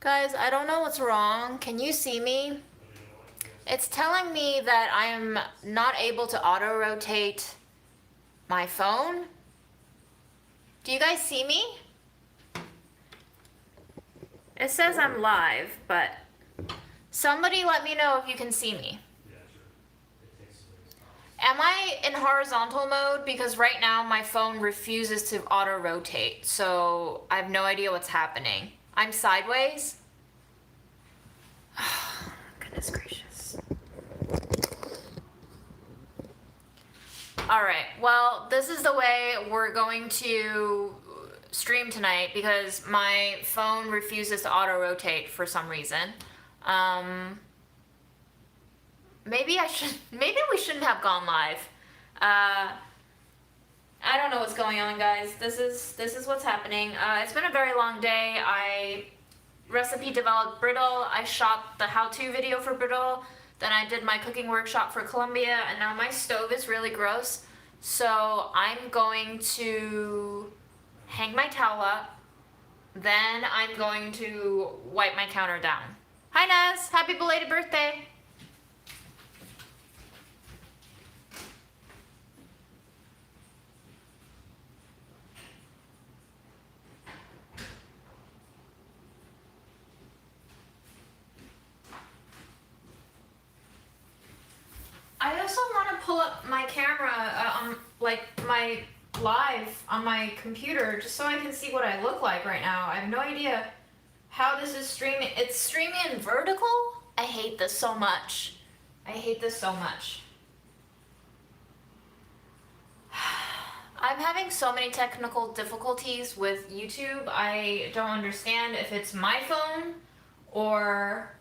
Guys, I don't know what's wrong. Can you see me? It's telling me that I'm not able to auto-rotate my phone. Do you guys see me? It says I'm live, but somebody let me know if you can see me. Am I in horizontal mode? Because right now my phone refuses to auto-rotate, so I have no idea what's happening. I'm sideways. Goodness gracious. Alright, well, this is the way we're going to stream tonight because my phone refuses to auto-rotate for some reason. Maybe we shouldn't have gone live. I don't know what's going on, guys. This is what's happening. It's been a very long day. I recipe developed brittle. I shot the how-to video for brittle. Then I did my cooking workshop for Columbia, and now my stove is really gross. So I'm going to hang my towel up. Then I'm going to wipe my counter down. Hi, Nez. Happy belated birthday. I also want to pull up my camera, like my live on my computer, just so I can see what I look like right now. I have no idea how this is streaming. It's streaming in vertical? I hate this so much. I hate this so much. I'm having so many technical difficulties with YouTube. I don't understand if it's my phone or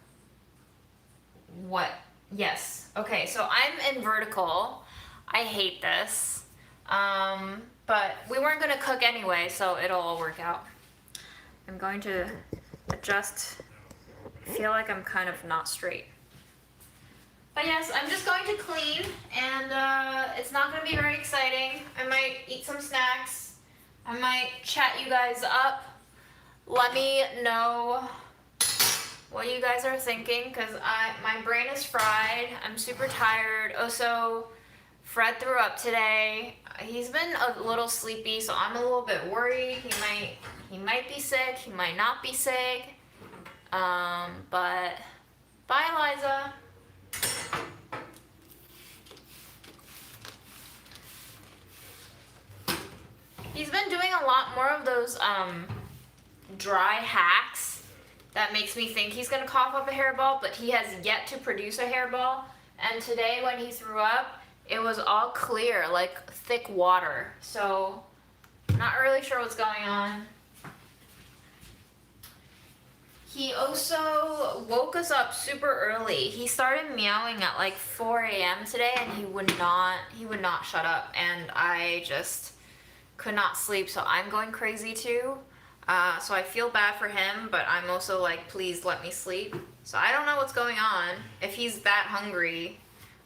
what. Yes. Okay, so I'm in vertical. I hate this. But we weren't going to cook anyway, so it'll all work out. I'm going to adjust. I feel like I'm kind of not straight. But yes, I'm just going to clean, and it's not going to be very exciting. I might eat some snacks. I might chat you guys up. Let me know what you guys are thinking, because my brain is fried. I'm super tired. Also, Fred threw up today. He's been a little sleepy, so I'm a little bit worried. He might be sick. He might not be sick. But bye, Liza. He's been doing a lot more of those dry hacks. That makes me think he's gonna cough up a hairball, but he has yet to produce a hairball. And today when he threw up, it was all clear, like thick water. So, not really sure what's going on. He also woke us up super early. He started meowing at like 4 a.m. today, and he would not shut up. And I just could not sleep, so I'm going crazy too. So I feel bad for him, but I'm also like, please let me sleep. So I don't know what's going on, if he's that hungry,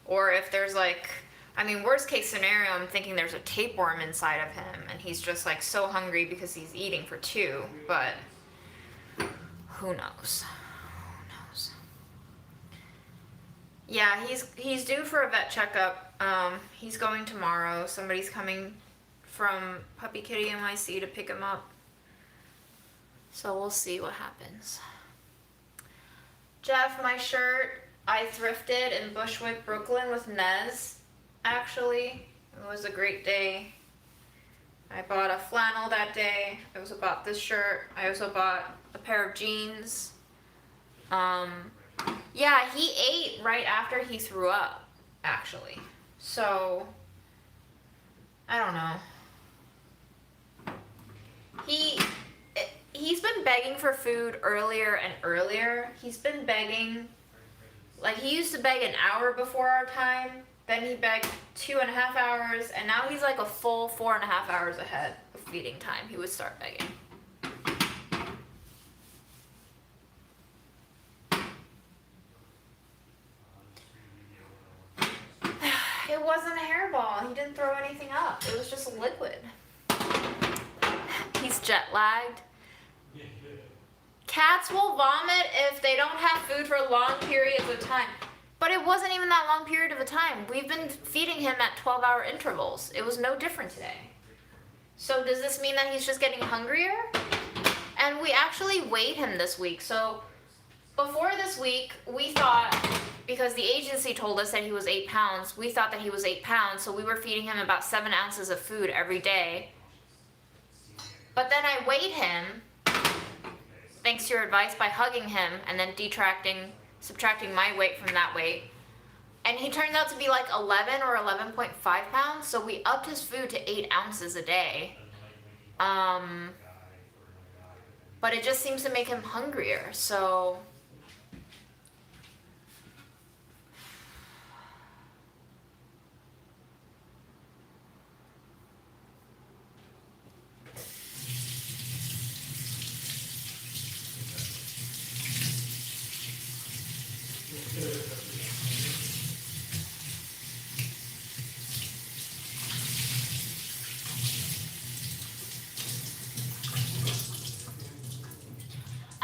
or if there's like, I mean, worst case scenario, I'm thinking there's a tapeworm inside of him, and he's just like so hungry because he's eating for two, but who knows? Who knows? Yeah, he's due for a vet checkup. He's going tomorrow. Somebody's coming from Puppy Kitty NYC to pick him up. So we'll see what happens. Jeff, my shirt I thrifted in Bushwick, Brooklyn with Nez, actually. It was a great day. I bought a flannel that day. I also bought this shirt. I also bought a pair of jeans. Yeah, he ate right after he threw up, actually. So, I don't know. He's been begging for food earlier and earlier. He's been begging, like he used to beg an hour before our time, then he begged 2.5 hours, and now he's like a full 4.5 hours ahead of feeding time. He would start begging. It wasn't a hairball. He didn't throw anything up. It was just liquid. He's jet lagged. Cats will vomit if they don't have food for long periods of time. But it wasn't even that long period of a time. We've been feeding him at 12-hour intervals. It was no different today. So does this mean that he's just getting hungrier? And we actually weighed him this week. So before this week, we thought, because the agency told us that he was 8 pounds, we thought that he was 8 pounds, so we were feeding him about 7 ounces of food every day. But then I weighed him, thanks to your advice, by hugging him and then subtracting my weight from that weight. And he turned out to be like 11 or 11.5 pounds, so we upped his food to 8 ounces a day. But it just seems to make him hungrier, so...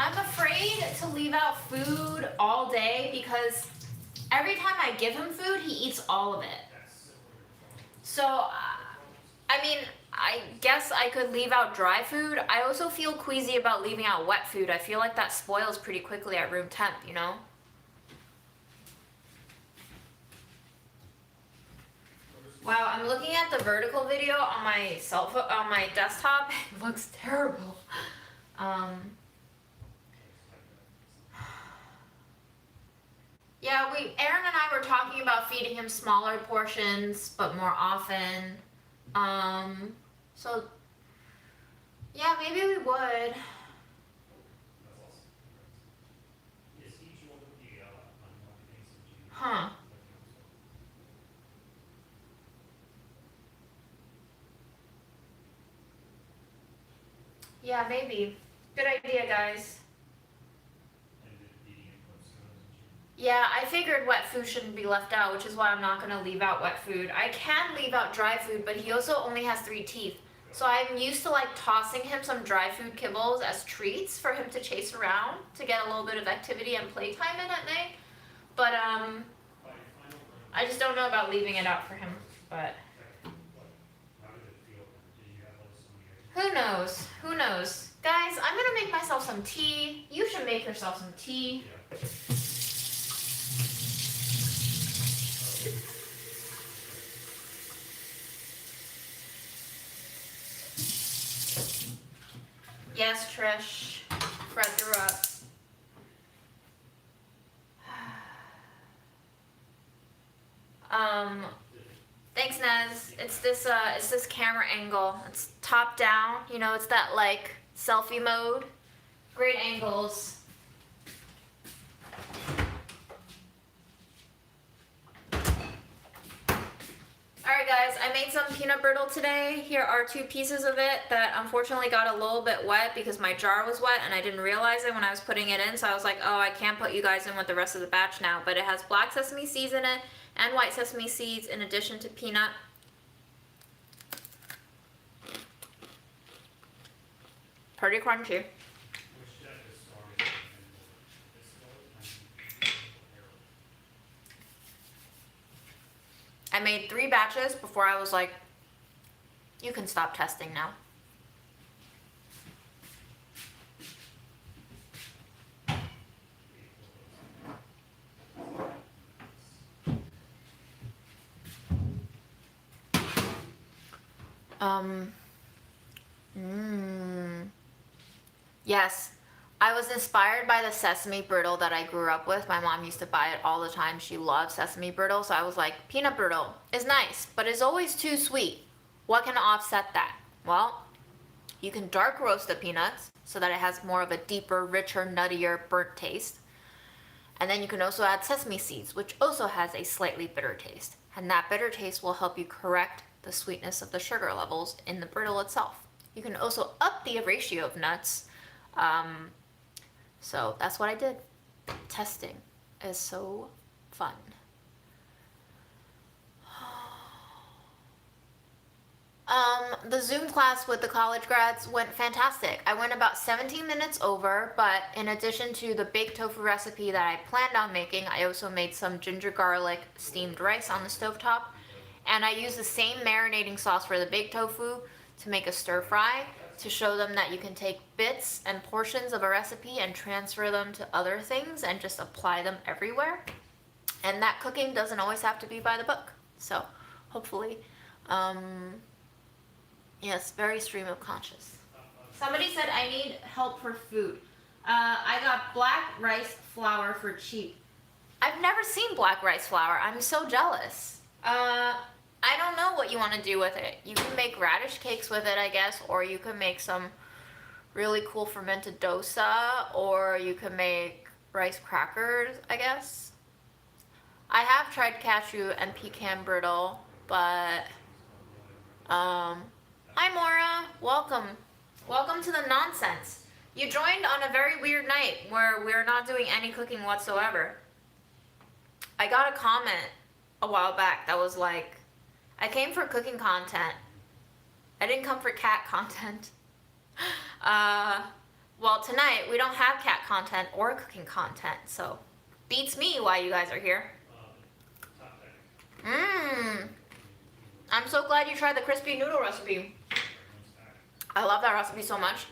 I'm afraid to leave out food all day because every time I give him food, he eats all of it. So, I mean, I guess I could leave out dry food. I also feel queasy about leaving out wet food. I feel like that spoils pretty quickly at room temp, you know? Wow, I'm looking at the vertical video on my on my desktop. It looks terrible. Yeah, Aaron and I were talking about feeding him smaller portions, but more often. So, yeah, maybe we would. Huh. Yeah, maybe. Good idea, guys. Yeah, I figured wet food shouldn't be left out, which is why I'm not going to leave out wet food. I can leave out dry food, but he also only has 3 teeth. So I'm used to like tossing him some dry food kibbles as treats for him to chase around to get a little bit of activity and playtime in at night. But I just don't know about leaving it out for him, but who knows? Who knows? Guys, I'm going to make myself some tea. You should make yourself some tea. Yes, Trish. Fred threw up. Thanks, Nez. It's this camera angle. It's top down. You know, it's that like selfie mode. Great angles. Alright guys, I made some peanut brittle today. Here are 2 pieces of it that unfortunately got a little bit wet because my jar was wet and I didn't realize it when I was putting it in, so I was like, oh, I can't put you guys in with the rest of the batch now. But it has black sesame seeds in it and white sesame seeds in addition to peanut. Pretty crunchy. I made 3 batches before I was like, you can stop testing now. Yes, I was inspired by the sesame brittle that I grew up with. My mom used to buy it all the time. She loved sesame brittle, so I was like, peanut brittle is nice, but it's always too sweet. What can offset that? Well, you can dark roast the peanuts so that it has more of a deeper, richer, nuttier, burnt taste. And then you can also add sesame seeds, which also has a slightly bitter taste. And that bitter taste will help you correct the sweetness of the sugar levels in the brittle itself. You can also up the ratio of nuts. So that's what I did. Testing is so fun. The Zoom class with the college grads went fantastic. I went about 17 minutes over, but in addition to the baked tofu recipe that I planned on making, I also made some ginger garlic steamed rice on the stovetop. And I used the same marinating sauce for the baked tofu to make a stir fry to show them that you can take bits and portions of a recipe and transfer them to other things and just apply them everywhere. And that cooking doesn't always have to be by the book. So hopefully, yes, very stream of conscious. Somebody said I need help for food. I got black rice flour for cheap. I've never seen black rice flour. I'm so jealous. I don't know what you want to do with it. You can make radish cakes with it, I guess, or you can make some really cool fermented dosa, or you can make rice crackers, I guess. I have tried cashew and pecan brittle, but hi Maura, welcome. Welcome to the nonsense. You joined on a very weird night where we're not doing any cooking whatsoever. I got a comment a while back that was like, I came for cooking content. I didn't come for cat content. Well, tonight we don't have cat content or cooking content, so beats me why you guys are here. I'm so glad you tried the crispy noodle recipe. I love that recipe so much.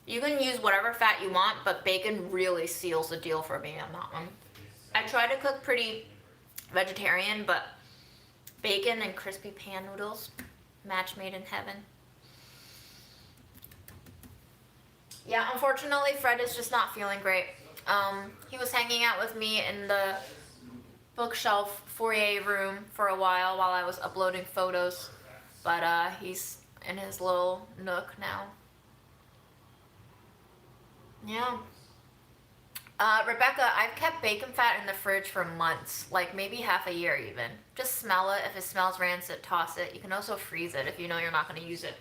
You can use whatever fat you want, but bacon really seals the deal for me on that one. I try to cook pretty vegetarian, but bacon and crispy pan noodles, match made in heaven. Yeah, unfortunately, Fred is just not feeling great. He was hanging out with me in the bookshelf foyer room for a while I was uploading photos, but he's in his little nook now. Yeah. Rebecca, I've kept bacon fat in the fridge for months, like maybe half a year even. Just smell it. If it smells rancid, toss it. You can also freeze it if you know you're not going to use it.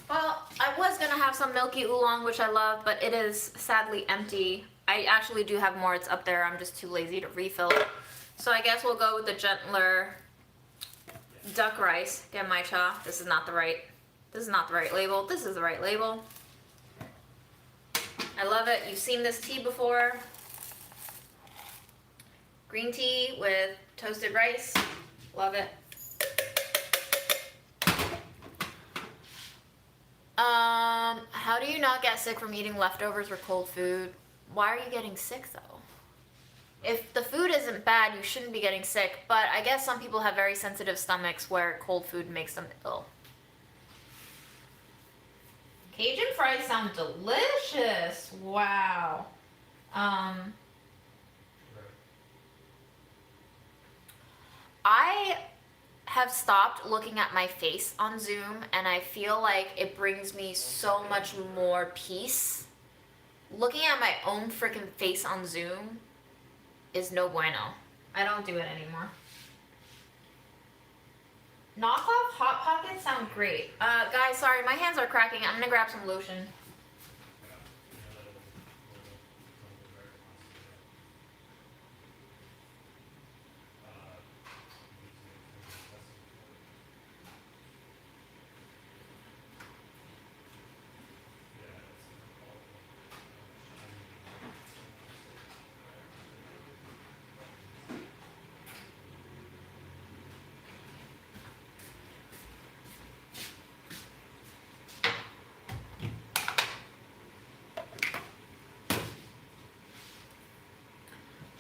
Well, I was going to have some milky oolong, which I love, but it is sadly empty. I actually do have more. It's up there. I'm just too lazy to refill it. So I guess we'll go with the gentler duck rice. Genmaicha. This is not the right label. This is the right label. I love it. You've seen this tea before. Green tea with toasted rice. Love it. How do you not get sick from eating leftovers or cold food? Why are you getting sick though? If the food isn't bad, you shouldn't be getting sick, but I guess some people have very sensitive stomachs where cold food makes them ill. Cajun fries sound delicious. Wow. I have stopped looking at my face on Zoom, and I feel like it brings me so much more peace. Looking at my own freaking face on Zoom is no bueno. I don't do it anymore. Knockoff Hot Pockets sound great. Guys, sorry, my hands are cracking. I'm gonna grab some lotion.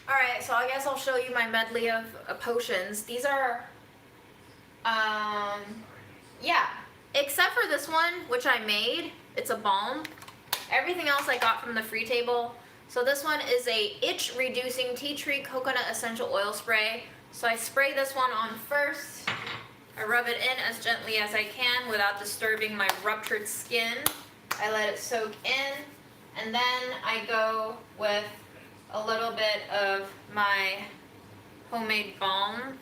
Alright, so I guess I'll show you my medley of potions. These are, yeah, except for this one, which I made. It's a balm. Everything else I got from the free table. So this one is a itch-reducing tea tree coconut essential oil spray. So I spray this one on first. I rub it in as gently as I can without disturbing my ruptured skin. I let it soak in, and then I go with a little bit of my homemade balm.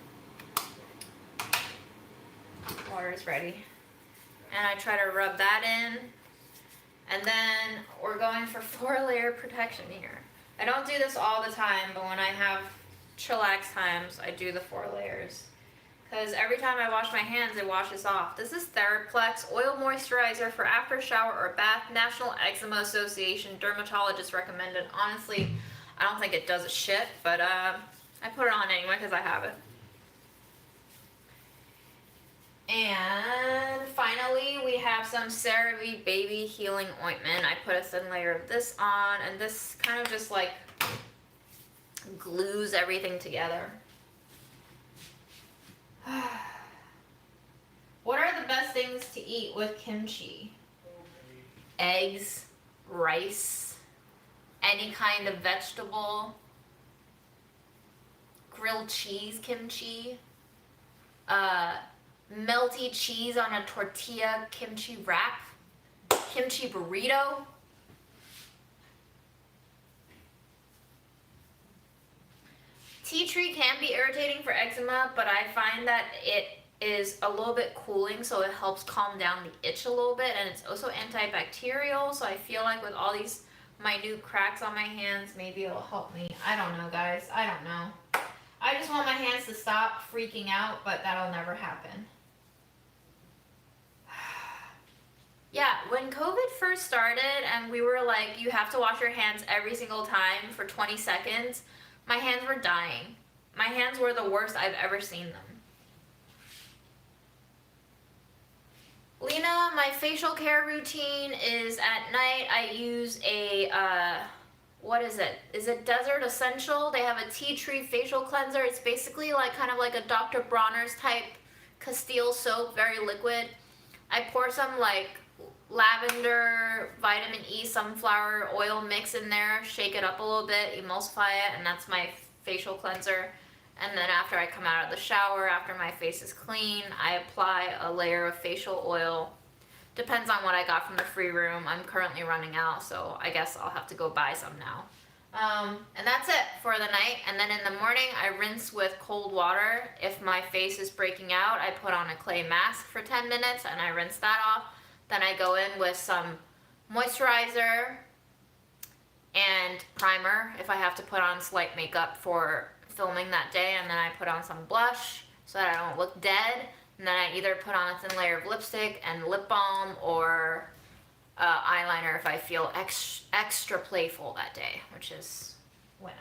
Water is ready. And I try to rub that in. And then we're going for 4-layer protection here. I don't do this all the time, but when I have chillax times, I do the 4 layers. Because every time I wash my hands, it washes off. This is Theraplex Oil Moisturizer for after shower or bath. National Eczema Association dermatologist recommended. Honestly, I don't think it does a shit, but I put it on anyway because I have it. And finally, we have some CeraVe Baby Healing Ointment. I put a thin layer of this on, and this kind of just like glues everything together. What are the best things to eat with kimchi? Eggs, rice, any kind of vegetable, grilled cheese kimchi, melty cheese on a tortilla kimchi wrap, kimchi burrito. Tea tree can be irritating for eczema, but I find that it is a little bit cooling, so it helps calm down the itch a little bit, and it's also antibacterial, so I feel like with all these minute cracks on my hands, maybe it'll help me. I don't know, guys. I don't know. I just want my hands to stop freaking out, but that'll never happen. Yeah, when COVID first started and we were like, you have to wash your hands every single time for 20 seconds, my hands were dying. My hands were the worst I've ever seen them. Lena, my facial care routine is at night. I use a, what is it? Is it Desert Essential? They have a tea tree facial cleanser. It's basically like kind of like a Dr. Bronner's type Castile soap, very liquid. I pour some like lavender, vitamin E, sunflower oil mix in there, shake it up a little bit, emulsify it, and that's my facial cleanser. And then after I come out of the shower, after my face is clean, I apply a layer of facial oil. Depends on what I got from the free room. I'm currently running out, so I guess I'll have to go buy some now. And that's it for the night. And then in the morning, I rinse with cold water. If my face is breaking out, I put on a clay mask for 10 minutes and I rinse that off. Then I go in with some moisturizer and primer if I have to put on slight makeup for filming that day, and then I put on some blush so that I don't look dead, and then I either put on a thin layer of lipstick and lip balm or eyeliner if I feel extra playful that day, which is whenever.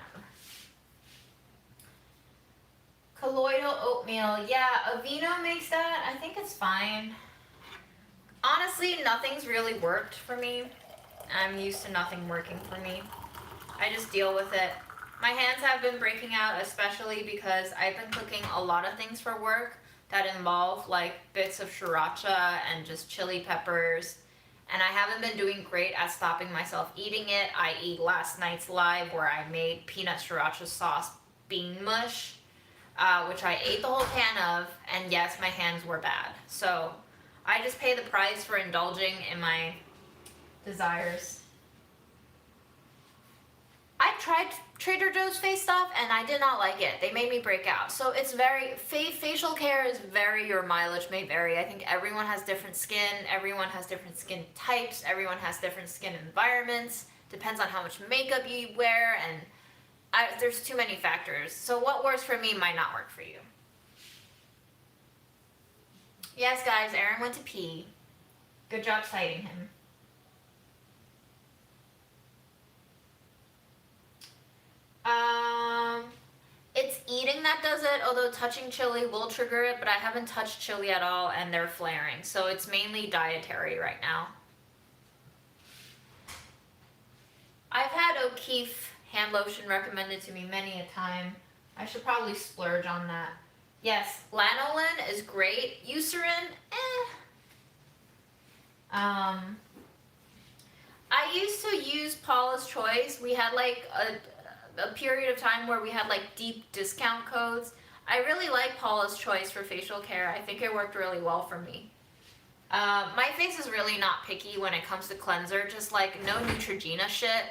Colloidal oatmeal, yeah, Aveeno makes that. I think it's fine. Honestly, nothing's really worked for me. I'm used to nothing working for me. I just deal with it. My hands have been breaking out, especially because I've been cooking a lot of things for work that involve like bits of sriracha and just chili peppers. And I haven't been doing great at stopping myself eating it, i.e. last night's live where I made peanut sriracha sauce bean mush, which I ate the whole can of, and yes, my hands were bad. So I just pay the price for indulging in my desires. I tried Trader Joe's face stuff and I did not like it. They made me break out. So it's very, facial care is very, your mileage may vary. I think everyone has different skin. Everyone has different skin types. Everyone has different skin environments. Depends on how much makeup you wear, and there's too many factors. So what works for me might not work for you. Yes, guys, Aaron went to pee. Good job citing him. It's eating that does it, although touching chili will trigger it, but I haven't touched chili at all and they're flaring, so it's mainly dietary right now. I've had O'Keefe hand lotion recommended to me many a time. I should probably splurge on that. Yes, lanolin is great. Eucerin, I used to use Paula's Choice. We had like a period of time where we had like deep discount codes. I really like Paula's Choice for facial care. I think it worked really well for me. My face is really not picky when it comes to cleanser, just like no Neutrogena shit.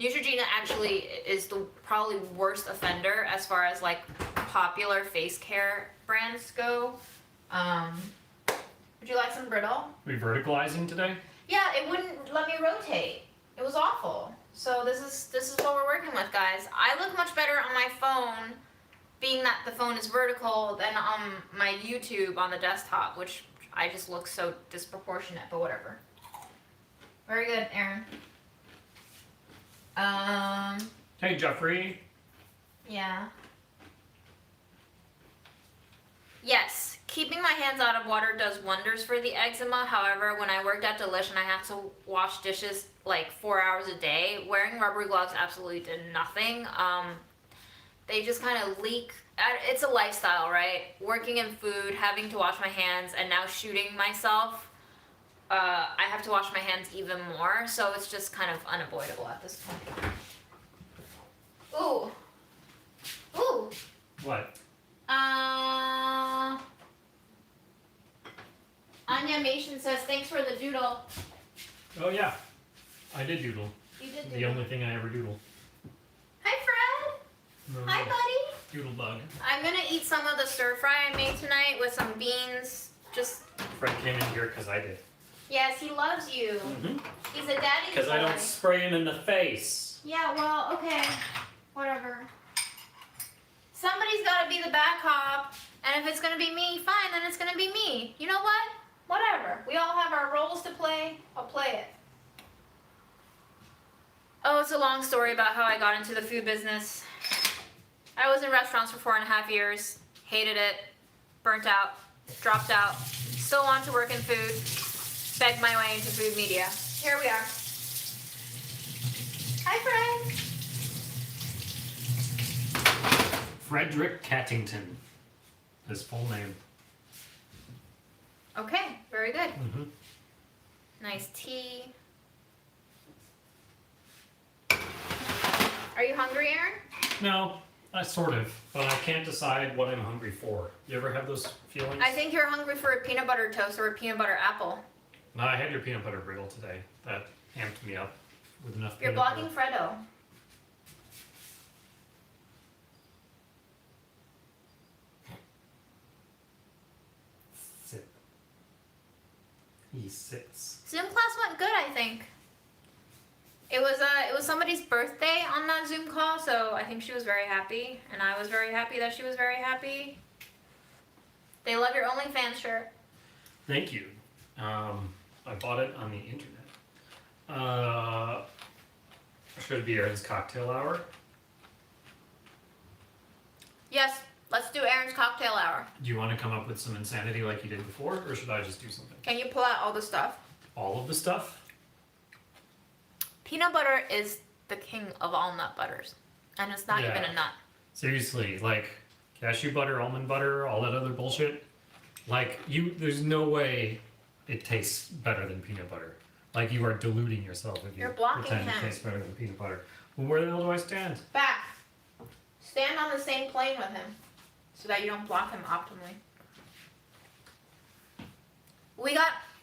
Neutrogena actually is the probably worst offender as far as like popular face care brands go. Would you like some brittle? Are we verticalizing today? Yeah, it wouldn't let me rotate. It was awful. So this is what we're working with, guys. I look much better on my phone, being that the phone is vertical, than on my YouTube on the desktop, which I just look so disproportionate, but whatever. Very good, Aaron. Hey, Jeffrey. Yeah. Yes, keeping my hands out of water does wonders for the eczema. However, when I worked at Delish and I had to wash dishes like 4 hours a day, wearing rubber gloves absolutely did nothing. They just kind of leak. It's a lifestyle, right? Working in food, having to wash my hands, and now shooting myself, I have to wash my hands even more. So it's just kind of unavoidable at this point. Ooh. Ooh. What? Anya Mation says, thanks for the doodle. Oh yeah, I did doodle. You did The doodle. only thing I ever doodle. Hi, Fred. No, Hi, buddy. Doodle bug. I'm gonna eat some of the stir fry I made tonight with some beans. Just, Fred came in here because I did. yes, he loves you. He's a daddy's Because I boy. don't spray him in the face. Yeah, well, okay. Whatever. Somebody's gotta be the bad cop, and if it's gonna be me, fine, then it's gonna be me. You know what? Whatever. We all have our roles to play. I'll play it. Oh, it's a long story about how I got into the food business. I was in restaurants for 4.5 years, hated it, burnt out, dropped out, still want to work in food, begged my way into food media. Here we are. Hi, Fred. Frederick Cattington. His full name. Okay, very good. Mm-hmm. Nice tea. Are you hungry, Aaron? No, sort of. But I can't decide what I'm hungry for. You ever have those feelings? I think you're hungry for a peanut butter toast or a peanut butter apple. No, I had your peanut butter brittle today. That amped me up with enough You're peanut blocking butter. Fredo. Sit. He sits. Zoom class went good, I think. It was somebody's birthday on that Zoom call, so I think she was very happy, and I was very happy that she was very happy. They love your OnlyFans shirt. Thank you. I bought it on the internet. Should it be Aaron's cocktail hour? Yes, let's do Aaron's cocktail hour. Do you want to come up with some insanity like you did before, or should I just do something? Can you pull out all the stuff? All of the stuff? Peanut butter is the king of all nut butters, and it's not Yeah. even a nut. Seriously, like cashew butter, almond butter, all that other bullshit. Like there's no way it tastes better than peanut butter. Like you are deluding yourself if you You're blocking pretend him. it tastes better than peanut butter. Well, where the hell do I stand? Back. Stand on the same plane with him, so that you don't block him optimally.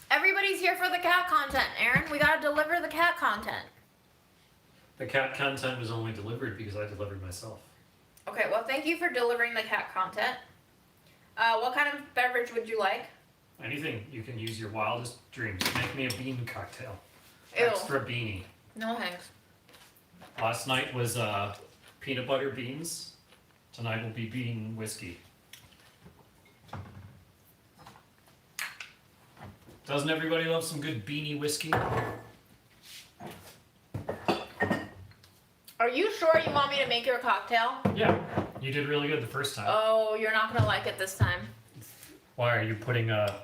Everybody's here for the cat content, Aaron. We gotta deliver the cat content. The cat content was only delivered because I delivered myself. Okay, well, thank you for delivering the cat content. What kind of beverage would you like? Anything. You can use your wildest dreams. Make me a bean cocktail. Ew. Extra beanie. No thanks. Last night was peanut butter beans. Tonight will be bean whiskey. Doesn't everybody love some good beanie whiskey? Are you sure you want me to make your cocktail? Yeah, you did really good the first time. Oh, you're not gonna like it this time. Why are you putting a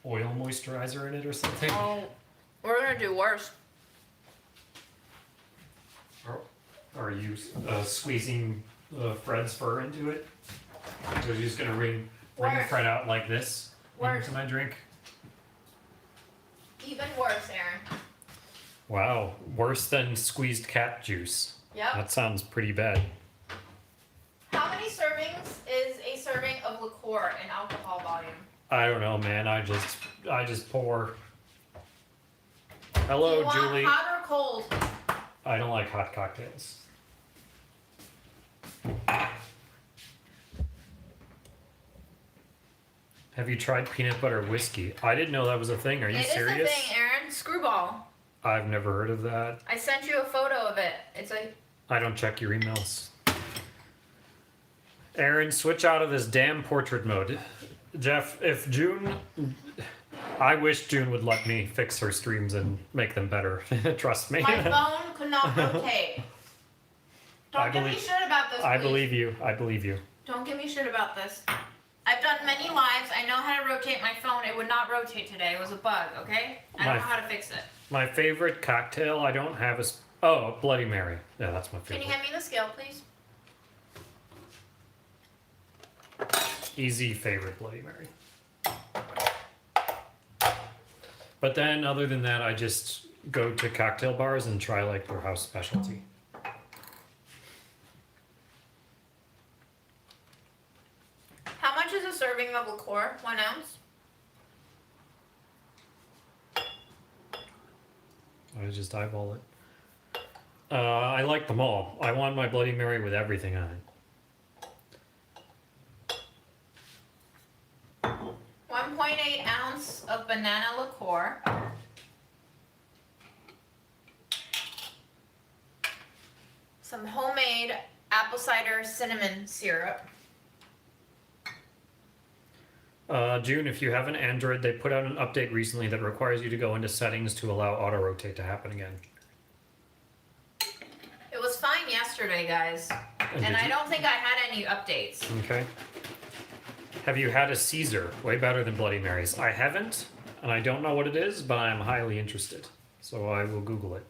oil moisturizer in it or something? Oh, we're gonna do worse. Or are you squeezing Fred's fur into it? So you're just gonna bring Worse. Fred out like this Worse. into my drink? Even worse, Aaron. Wow, worse than squeezed cat juice. Yep. That sounds pretty bad. How many servings is a serving of liqueur in alcohol volume? I don't know, man. I just pour. Do Hello, you want Julie. hot or cold? I don't like hot cocktails. Have you tried peanut butter whiskey? I didn't know that was a thing. Are you It serious? is a thing, Aaron. Screwball. I've never heard of that. I sent you a photo of it. It's a. I don't check your emails. Aaron, switch out of this damn portrait mode. Jeff, if June... I wish June would let me fix her streams and make them better. Trust me. My phone could not rotate. I Don't give me believe- shit about this, I please. believe you. I believe you. Don't give me shit about this. I've done many lives. I know how to rotate my phone. It would not rotate today. It was a bug, okay? I don't know how to fix it. My favorite cocktail I don't have is... Oh, Bloody Mary. Yeah, that's my Can favorite. you hand me the scale, please? Easy favorite Bloody Mary. But then, other than that, I just go to cocktail bars and try like their house specialty. How much is a serving of liqueur? 1 ounce? I just eyeball it. I like them all. I want my Bloody Mary with everything on it. 1.8 ounce of banana liqueur. Some homemade apple cider cinnamon syrup. June, if you have an Android, they put out an update recently that requires you to go into settings to allow auto rotate to happen again. It was fine yesterday, guys. And did I you- don't think I had any updates. Okay. Have you had a Caesar? Way better than Bloody Marys. I haven't, and I don't know what it is, but I'm highly interested. So I will Google it.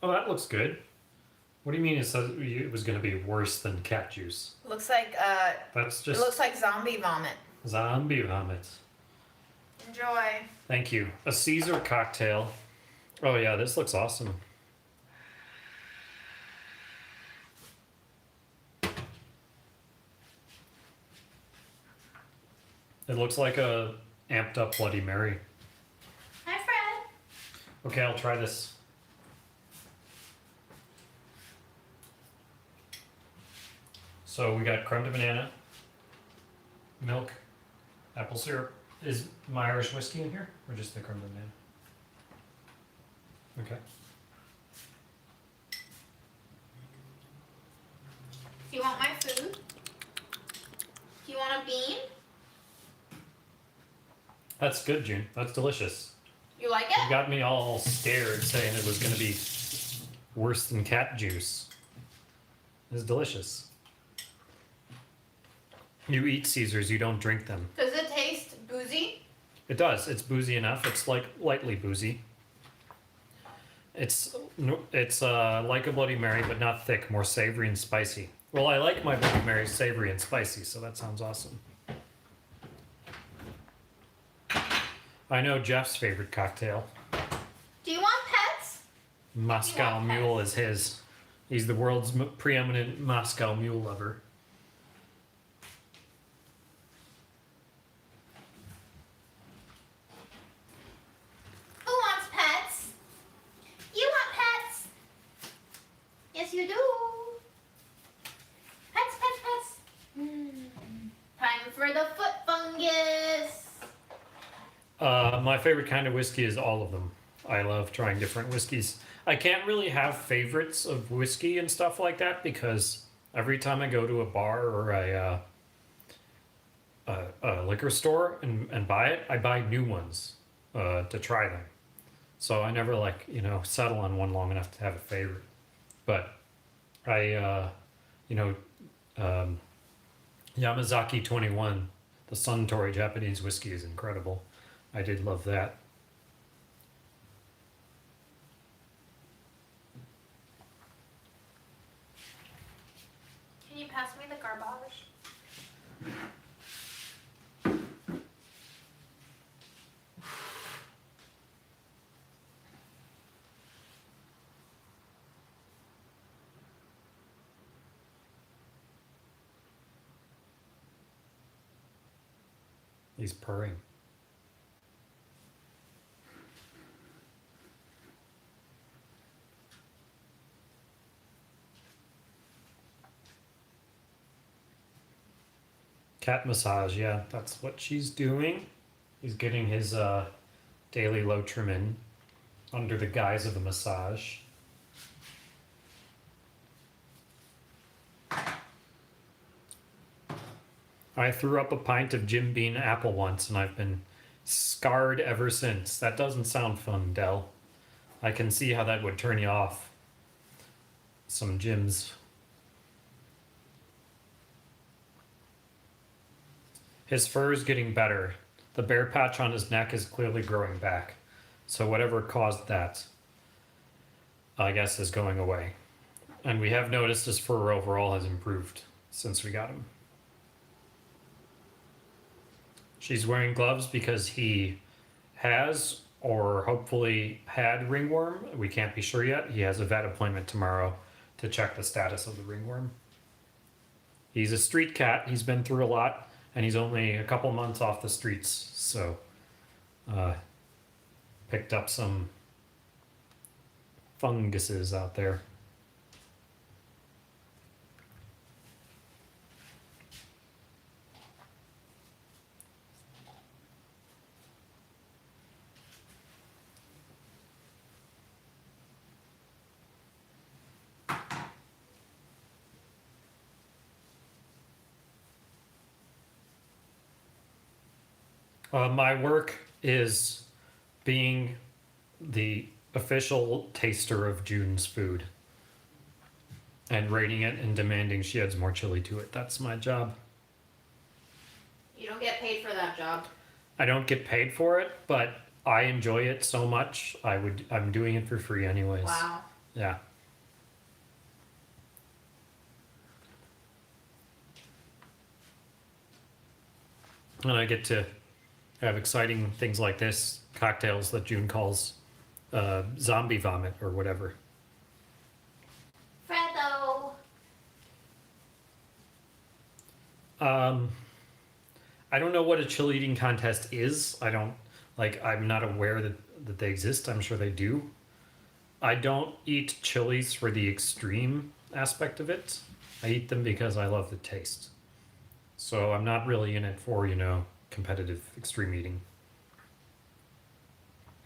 Oh, that looks good. What do you mean it says it was going to be worse than cat juice? Looks like That's it just looks like zombie vomit. zombie vomit. Enjoy. Thank you. A Caesar cocktail. Oh yeah, this looks awesome. It looks like a amped up Bloody Mary. Hi, Fred. Okay, I'll try this. So we got creme de banana, milk, apple syrup. Is my Irish whiskey in here, or just the creme de banana? Okay. Do you want my food? Do you want a bean? That's good, June. That's delicious. You like You it? got me all scared saying it was going to be worse than cat juice. It's delicious. You eat Caesars, you don't drink them. Does it taste boozy? It does. It's boozy enough. It's like lightly boozy. It's like a Bloody Mary, but not thick, more savory and spicy. Well, I like my Bloody Mary savory and spicy, so that sounds awesome. I know Jeff's favorite cocktail. Do you want pets? Moscow want Mule is his. He's the world's preeminent Moscow Mule lover. Who wants pets? You want pets? Yes, you do. Pets, pets, pets. Time for the foot fungus. My favorite kind of whiskey is all of them. I love trying different whiskeys. I can't really have favorites of whiskey and stuff like that because every time I go to a bar or a liquor store and buy it, I buy new ones to try them. So I never settle on one long enough to have a favorite. But Yamazaki 21, the Suntory Japanese whiskey is incredible. I did love that. Can you pass me the garbage? He's purring. Cat massage, yeah, that's what she's doing. He's getting his daily Lotrimin under the guise of a massage. I threw up a pint of Jim Beam apple once, and I've been scarred ever since. That doesn't sound fun, Dell. I can see how that would turn you off. Some Jims. His fur is getting better. The bare patch on his neck is clearly growing back. So whatever caused that, I guess, is going away. And we have noticed his fur overall has improved since we got him. She's wearing gloves because he has, or hopefully had, ringworm. We can't be sure yet. He has a vet appointment tomorrow to check the status of the ringworm. He's a street cat. He's been through a lot, and he's only a couple months off the streets. So, picked up some funguses out there. My work is being the official taster of June's food and rating it and demanding she adds more chili to it. That's my job. You don't get paid for that job. I don't get paid for it, but I enjoy it so much. I'm doing it for free anyways. Wow. Yeah. And I get to have exciting things like this, cocktails that June calls zombie vomit or whatever. Fredo. I don't know what a chili eating contest is. I'm not aware that they exist. I'm sure they do. I don't eat chilies for the extreme aspect of it. I eat them because I love the taste. So I'm not really in it for, competitive extreme eating.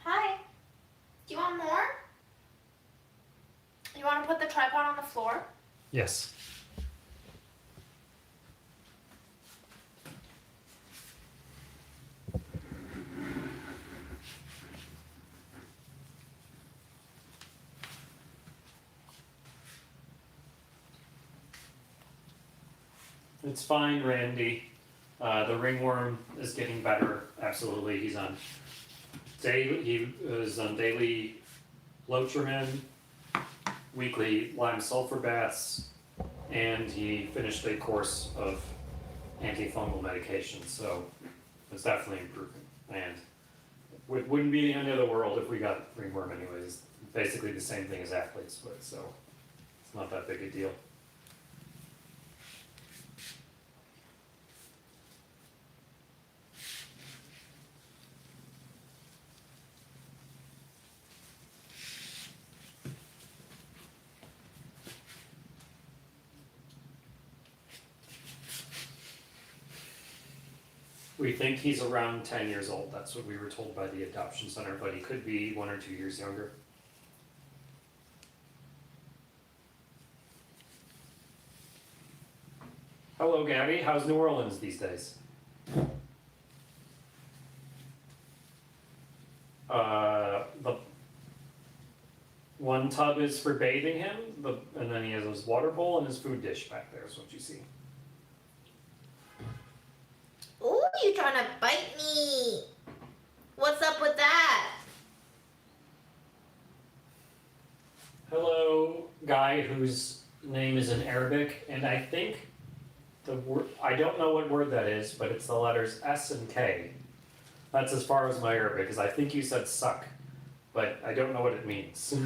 Hi. Do you want more? You want to put the tripod on the floor? Yes. It's fine, Randy. The ringworm is getting better. Absolutely, he is on daily Lotrimin, weekly lime sulfur baths, and he finished a course of antifungal medication. So it's definitely improving, and it wouldn't be the end of the world if we got ringworm anyways. Basically the same thing as athlete's foot, so it's not that big a deal. We think he's around 10 years old. That's what we were told by the adoption center, but he could be 1 or 2 years younger. Hello, Gabby. How's New Orleans these days? The one tub is for bathing him, and then he has his water bowl and his food dish back there is what you see. Ooh, you trying to bite me? What's up with that? Hello, guy whose name is in Arabic, and I think the word, I don't know what word that is, but it's the letters S and K. That's as far as my Arabic, because I think you said suck, but I don't know what it means.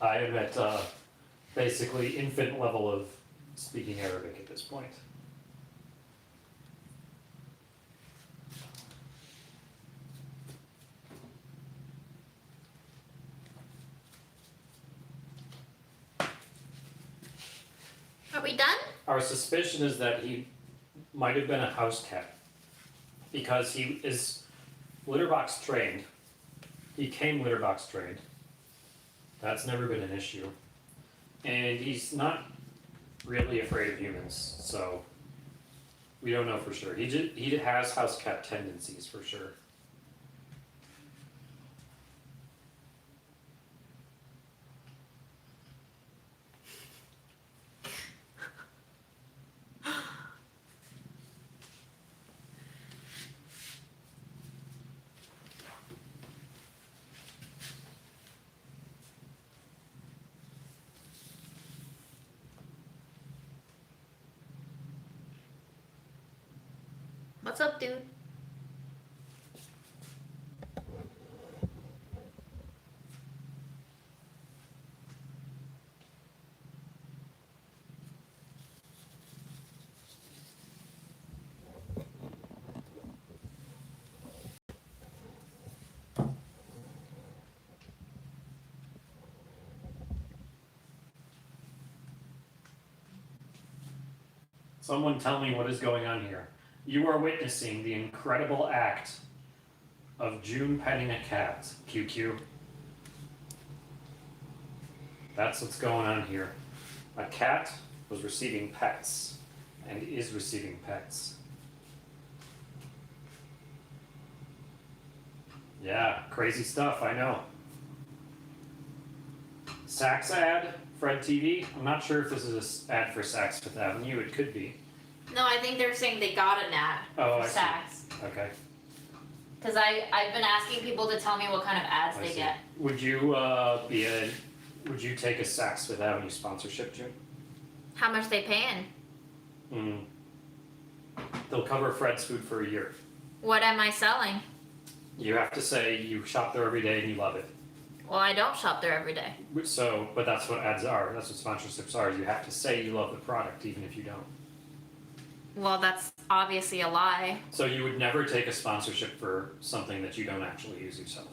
I am at basically infant level of speaking Arabic at this point. Are we done? Our suspicion is that he might have been a house cat because he is litter box trained. He came litter box trained. That's never been an issue. And he's not really afraid of humans, so we don't know for sure. He has house cat tendencies for sure. What's up, dude? Someone tell me what is going on here. You are witnessing the incredible act of June petting a cat, QQ. That's what's going on here. A cat was receiving pets and is receiving pets. Yeah, crazy stuff, I know. Saks ad, Fred TV. I'm not sure if this is an ad for Saks Fifth Avenue. It could be. No, I think they're saying they got an ad Oh, for I see. Saks. Okay. Because I've been asking people to tell me what kind of ads I they see. get. Would you would you take a Saks Fifth Avenue sponsorship, Jim? How much they paying? They'll cover Fred's food for a year. What am I selling? You have to say you shop there every day and you love it. Well, I don't shop there every day. So, but that's what ads are. That's what sponsorships are. You have to say you love the product even if you don't. Well, that's obviously a lie. So you would never take a sponsorship for something that you don't actually use yourself.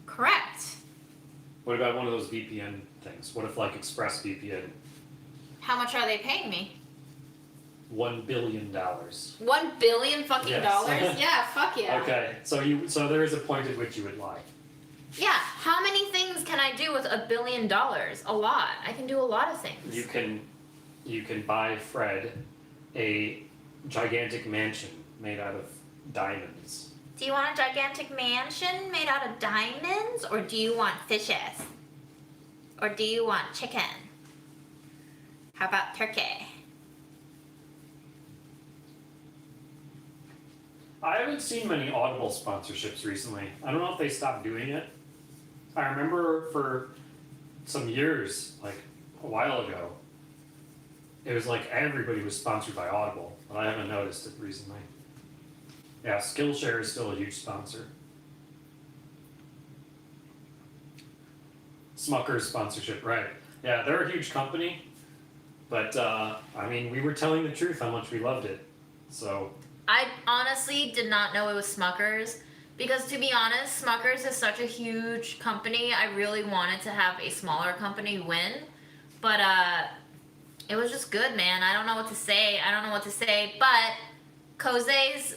Correct. What about one of those VPN things? What if like ExpressVPN, How much are they paying me? $1 billion? 1 billion fucking Yes. dollars? Yeah, fuck yeah. Okay, so there is a point at which you would lie. Yeah, how many things can I do with $1 billion? A lot. I can do a lot of things. You can buy Fred a gigantic mansion made out of diamonds. Do you want a gigantic mansion made out of diamonds? Or do you want fishes? Or do you want chicken? How about turkey? I haven't seen many Audible sponsorships recently. I don't know if they stopped doing it. I remember for some years, like a while ago, it was like everybody was sponsored by Audible, but I haven't noticed it recently. Yeah, Skillshare is still a huge sponsor. Smucker's sponsorship, right. Yeah, they're a huge company, but I mean, we were telling the truth how much we loved it, so. I honestly did not know it was Smuckers. Because to be honest, Smuckers is such a huge company. I really wanted to have a smaller company win. But it was just good, man. I don't know what to say. But Koze's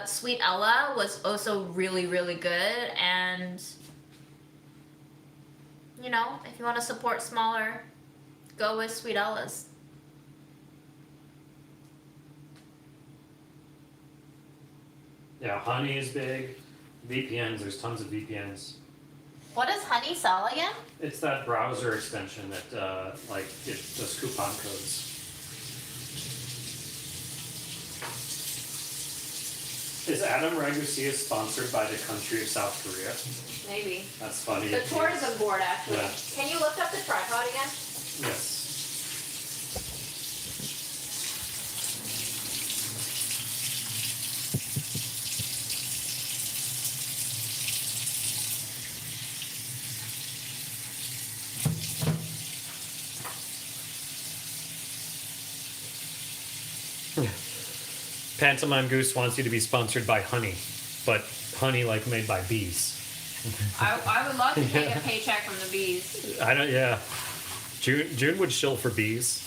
Sweet Ella was also really, really good. And, you know, if you want to support smaller, go with Sweet Ella's. Yeah, Honey is big. VPNs, there's tons of VPNs. What does Honey sell again? It's that browser extension that like it does coupon codes. Is Adam Ragusia sponsored by the country of South Korea? Maybe. That's funny. The if he tourism is. board, actually. Yeah. Can you lift up the tripod again? Yes. Pantomime Goose wants you to be sponsored by Honey, but honey like made by bees. I would love to take a paycheck from the bees. I don't. Yeah, June would shill for bees.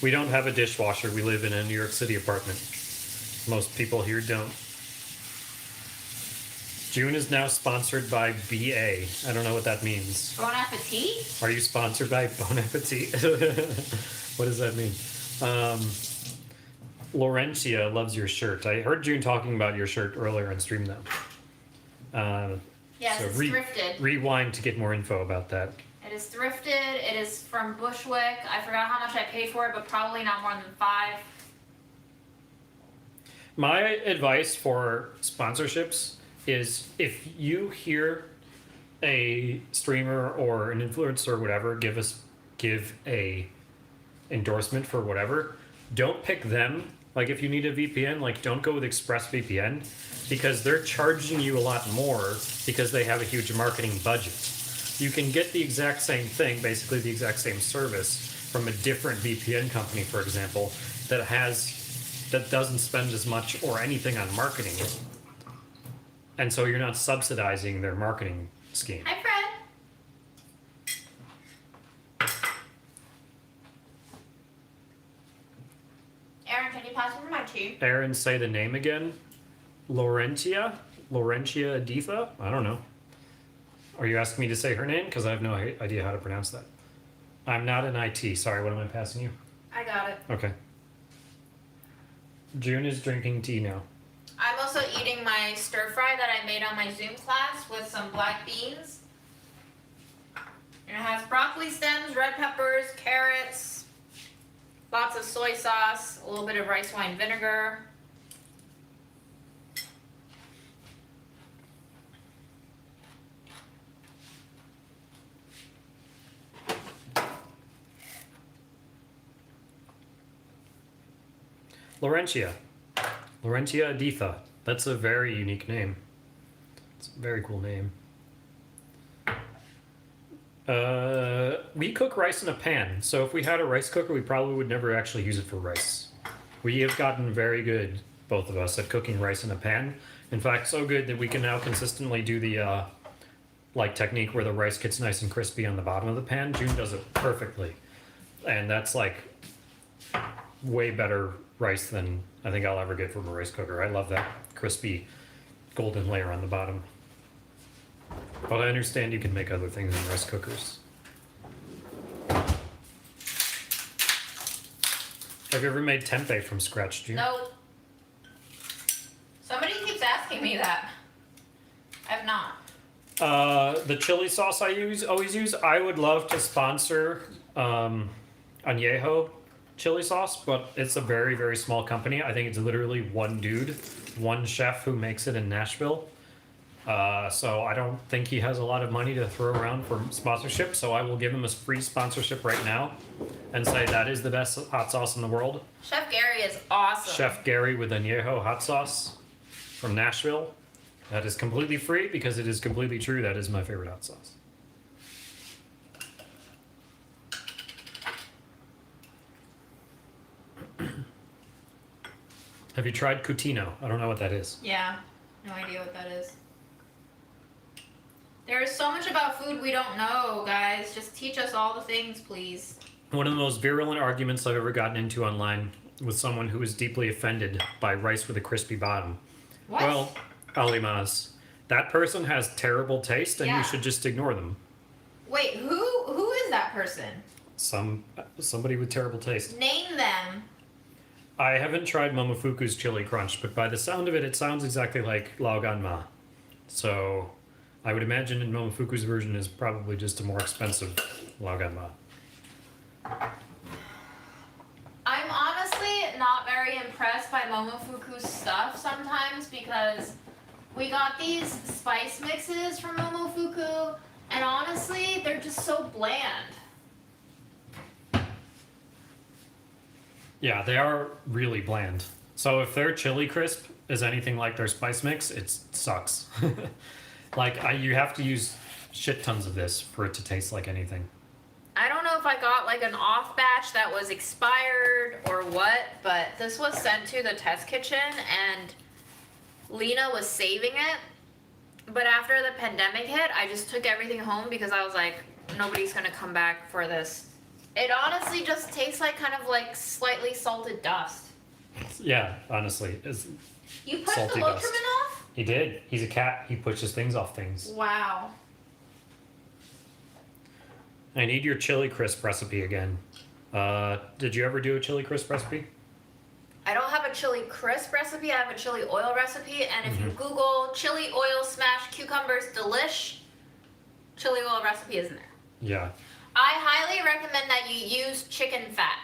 We don't have a dishwasher. We live in a New York City apartment. Most people here don't. June is now sponsored by BA. I don't know what that means. Bon appetit? Are you sponsored by Bon Appetit? What does that mean? Laurentia loves your shirt. I heard June talking about your shirt earlier on stream though. Yes, So it's thrifted. Rewind to get more info about that. It is thrifted. It is from Bushwick. I forgot how much I paid for it, but probably not more than $5. My advice for sponsorships is if you hear a streamer or an influencer or whatever give a endorsement for whatever, don't pick them. Like if you need a VPN, like don't go with ExpressVPN because they're charging you a lot more because they have a huge marketing budget. You can get the exact same thing, basically the exact same service from a different VPN company, for example, that doesn't spend as much or anything on marketing. And so you're not subsidizing their marketing scheme. Hi, Fred. Aaron, can you pass me my tea? Aaron, say the name again. Laurentia Aditha? I don't know. Are you asking me to say her name? Because I have no idea how to pronounce that. I'm not in IT. Sorry, what am I passing you? I got it. Okay. June is drinking tea now. I'm also eating my stir fry that I made on my Zoom class with some black beans. And it has broccoli stems, red peppers, carrots, lots of soy sauce, a little bit of rice wine vinegar. Laurentia Aditha. That's a very unique name. It's a very cool name. We cook rice in a pan, so if we had a rice cooker, we probably would never actually use it for rice. We have gotten very good, both of us, at cooking rice in a pan. In fact, so good that we can now consistently do the technique where the rice gets nice and crispy on the bottom of the pan. June does it perfectly, and that's like way better rice than I think I'll ever get from a rice cooker. I love that crispy golden layer on the bottom. But I understand you can make other things in rice cookers. Have you ever made tempeh from scratch, June? No. Somebody keeps asking me that. I've not. The chili sauce always use. I would love to sponsor Añejo chili sauce, but it's a very, very small company. I think it's literally one dude, one chef who makes it in Nashville. So I don't think he has a lot of money to throw around for sponsorship. So I will give him a free sponsorship right now and say that is the best hot sauce in the world. Chef Gary is awesome. Chef Gary with Añejo hot sauce from Nashville. That is completely free because it is completely true. That is my favorite hot sauce. Have you tried Cutino? I don't know what that is. Yeah, no idea what that is. There is so much about food we don't know, guys. Just teach us all the things, please. One of the most virulent arguments I've ever gotten into online with someone who was deeply offended by rice with a crispy bottom. What? Well, Alimaz, that person has terrible taste and Yeah. you should just ignore them. Wait, who is that person? Somebody with terrible taste. Name them. I haven't tried Momofuku's chili crunch, but by the sound of it, it sounds exactly like Laoganma. So I would imagine in Momofuku's version is probably just a more expensive Laoganma. I'm honestly not very impressed by Momofuku's stuff sometimes because we got these spice mixes from Momofuku and honestly, they're just so bland. Yeah, they are really bland. So if their chili crisp is anything like their spice mix, it sucks. You have to use shit tons of this for it to taste like anything. I don't know if I got like an off batch that was expired or what, but this was sent to the test kitchen and Lena was saving it. But after the pandemic hit, I just took everything home because I was like, nobody's gonna come back for this It honestly just tastes like kind of like slightly salted dust. Yeah, honestly, You pushed Salty the dust. Lotrimin off? he did. He's a cat. He pushes things off things. Wow. I need your chili crisp recipe again. Did you ever do a chili crisp recipe? I don't have a chili crisp recipe, I have a chili oil recipe, and if you Google chili oil smash cucumbers delish, chili oil recipe is in there. Yeah. I highly recommend that you use chicken fat.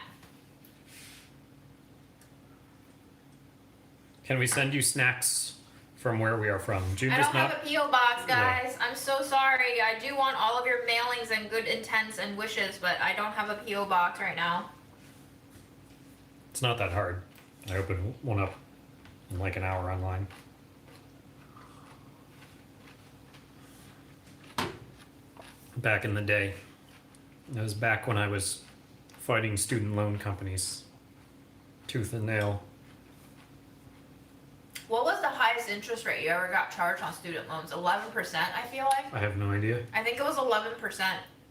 Can we send you snacks from where we are from? June I does don't not. have a P.O. box, guys. I'm so sorry. I do want all of your mailings and good intents and wishes, but I don't have a P.O. box right now. It's not that hard. I opened one up in like an hour online. Back in the day. It was back when I was fighting student loan companies. Tooth and nail. What was the highest interest rate you ever got charged on student loans? 11%, I feel like. I have no idea. I think it was 11%.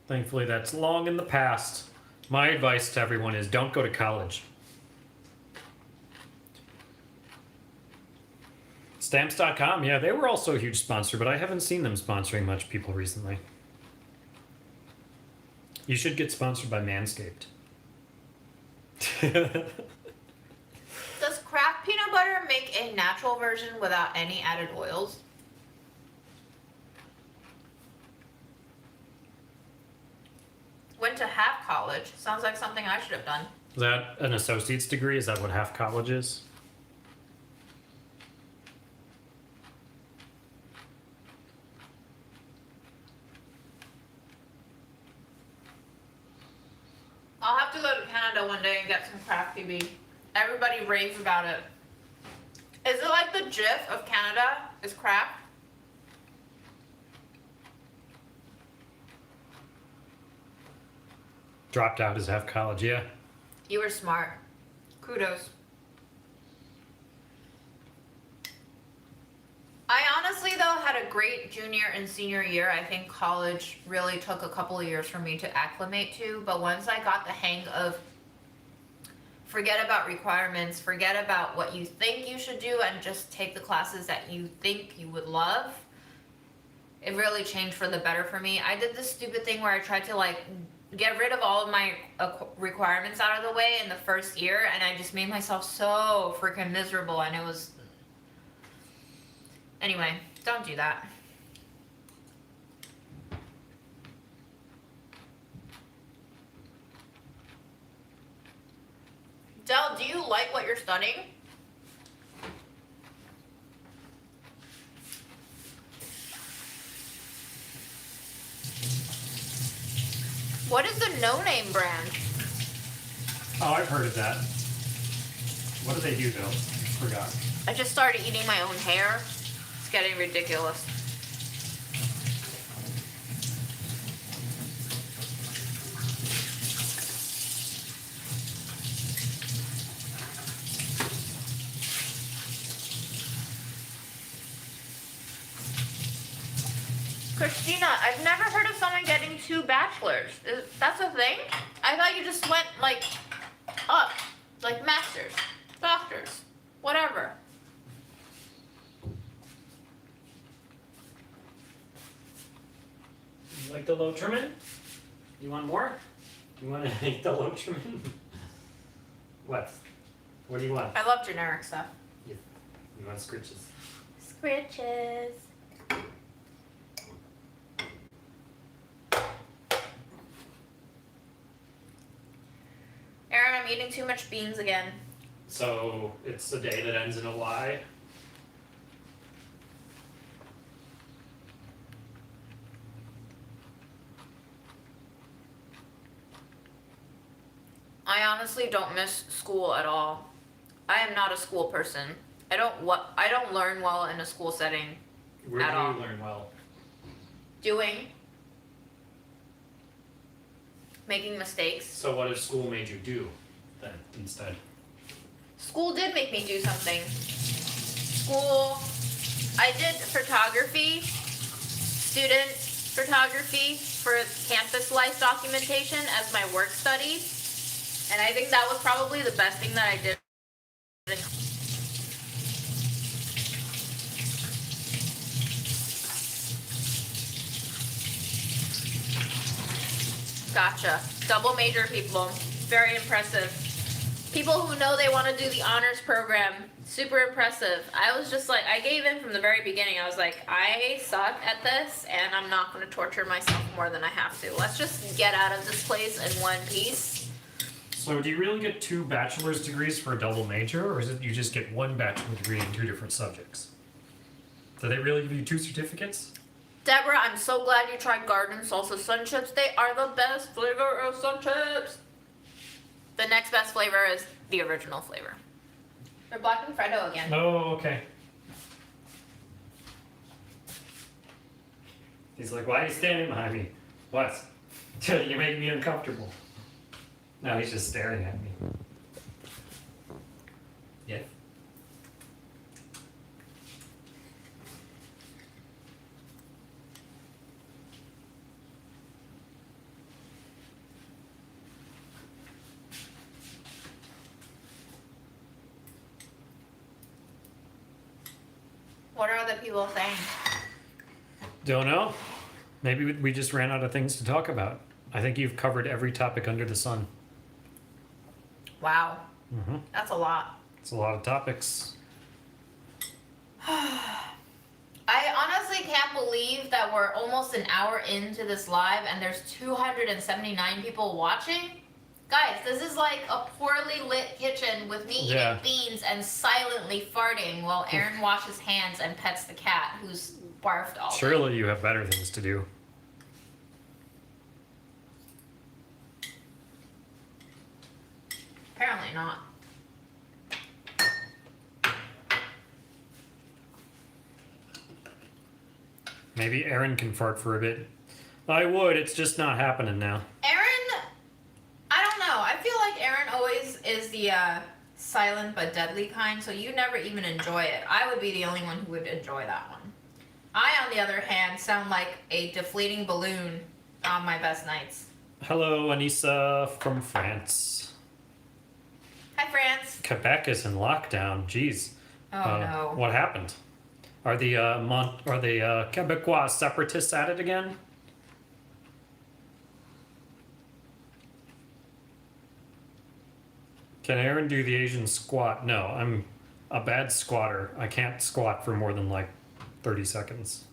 Thankfully, that's long in the past. My advice to everyone is don't go to college. Stamps.com, yeah, they were also a huge sponsor, but I haven't seen them sponsoring much people recently. You should get sponsored by Manscaped. Does Kraft peanut butter make a natural version without any added oils? Went to half college. Sounds like something I should have done. Is that an associate's degree? Is that what half college is? I'll have to go to Canada one day and get some Kraft TV. Everybody raves about it. Is it like the GIF of Canada? Is Kraft? Dropped out as half college, yeah. You were smart. Kudos. I honestly, though, had a great junior and senior year. I think college really took a couple of years for me to acclimate to. But once I got the hang of forget about requirements, forget about what you think you should do, and just take the classes that you think you would love, it really changed for the better for me. I did this stupid thing where I tried to, like, get rid of all of my requirements out of the way in the first year, and I just made myself so freaking miserable, and it was... Anyway, don't do that. Del, do you like what you're studying? What is the No Name brand? Oh, I've heard of that. What do they do, though? Forgot. I just started eating my own hair. It's getting ridiculous. Christina, I've never heard of someone getting 2 bachelors. That's a thing? I thought you just went, like, up. Like masters, doctors, whatever. You like the Lotrimin? You want more? You want to eat the Lotrimin? What? What do you want? I love generic stuff. You want scritches? Scritches. Aaron, I'm eating too much beans again. So it's a day that ends in a Y. I honestly don't miss school at all. I am not a school person. I don't learn well in a school setting. Where At do all. you learn well? Doing. Making mistakes. So what if school made you do then instead? School did make me do something. I did photography, student photography for campus life documentation as my work study. And I think that was probably the best thing that I did. Gotcha. Double major people. Very impressive. People who know they want to do the honors program. Super impressive. I was just like, I gave in from the very beginning. I was like, I suck at this and I'm not going to torture myself more than I have to. Let's just get out of this place in one piece. So do you really get 2 bachelor's degrees for a double major, or is it you just get 1 bachelor degree in 2 different subjects? Do they really give you 2 certificates? Deborah, I'm so glad you tried garden salsa sun chips. They are the best flavor of sun chips. The next best flavor is the original flavor. They're black and Freddo again. Oh, okay. He's like, why are you standing behind me? What? You make me uncomfortable. No, he's just staring at me. Yeah. What are other people saying? Don't know. Maybe we just ran out of things to talk about. I think you've covered every topic under the sun. Wow. Mm-hmm. That's a lot. It's a lot of topics. I honestly can't believe that we're almost an hour into this live and there's 279 people watching. Guys, this is like a poorly lit kitchen with me eating beans and silently farting while Aaron washes hands and pets the cat who's barfed all day. Surely you have better things to do. Apparently not. Maybe Aaron can fart for a bit. I would, it's just not happening now. Aaron, I don't know. I feel like Aaron always is the silent but deadly kind, so you never even enjoy it. I would be the only one who would enjoy that one. I, on the other hand, sound like a deflating balloon on my best nights. Hello, Anissa from France. Hi, France. Quebec is in lockdown. Jeez. Oh, no. What happened? Are the Quebecois separatists at it again? Can Aaron do the Asian squat? No, I'm a bad squatter. I can't squat for more than like 30 seconds.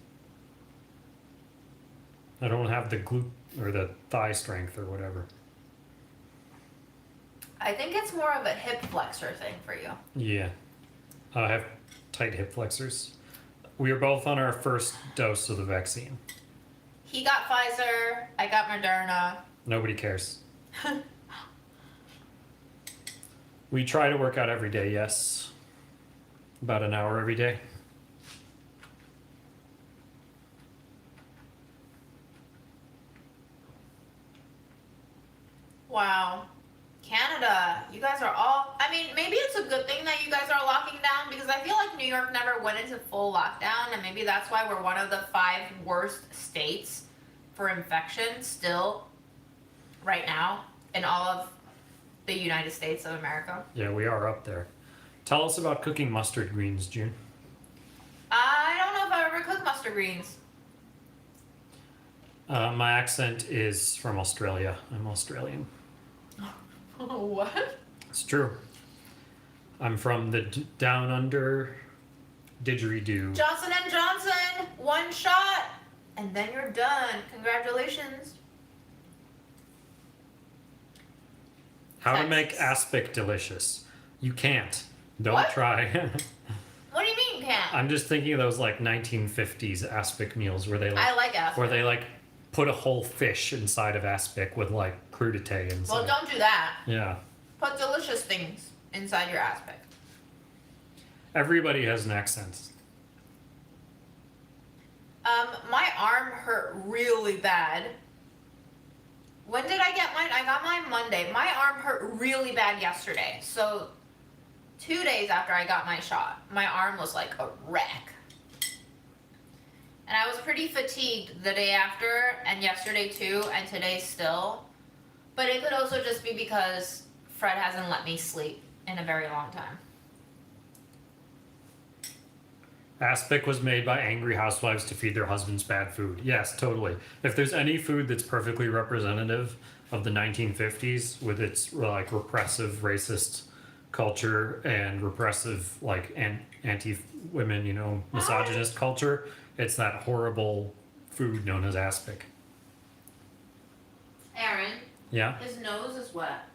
I don't have the glute or the thigh strength or whatever. I think it's more of a hip flexor thing for you. Yeah. I have tight hip flexors. We are both on our first dose of the vaccine. He got Pfizer. I got Moderna. Nobody cares. We try to work out every day, yes. About an hour every day. Wow. Canada, you guys are all, I mean, maybe it's a good thing that you guys are locking down because I feel like New York never went into full lockdown and maybe that's why we're one of the 5 worst states for infection still right now in all of the United States of America. Yeah, we are up there. Tell us about cooking mustard greens, June. I don't know if I ever cooked mustard greens. My accent is from Australia. I'm Australian. What? It's true. I'm from the down under didgeridoo. Johnson & Johnson, 1 shot, and then you're done. Congratulations. How to make Texas. aspic delicious. You can't. Don't What? try. What do you mean you can't? I'm just thinking of those like 1950s aspic meals where they like, I like aspic. where they like put a whole fish inside of aspic with like crudité inside. Well, don't do that. Yeah. Put delicious things inside your aspic. Everybody has an accent. My arm hurt really bad. When did I get mine? I got mine Monday. My arm hurt really bad yesterday. So 2 days after I got my shot, my arm was like a wreck. And I was pretty fatigued the day after, and yesterday too, and today still. But it could also just be because Fred hasn't let me sleep in a very long time. Aspic was made by angry housewives to feed their husbands bad food. Yes, totally. If there's any food that's perfectly representative of the 1950s with its like repressive racist culture and repressive like anti-women, you know, misogynist culture, it's that horrible food known as aspic. Aaron, Yeah, his nose is wet.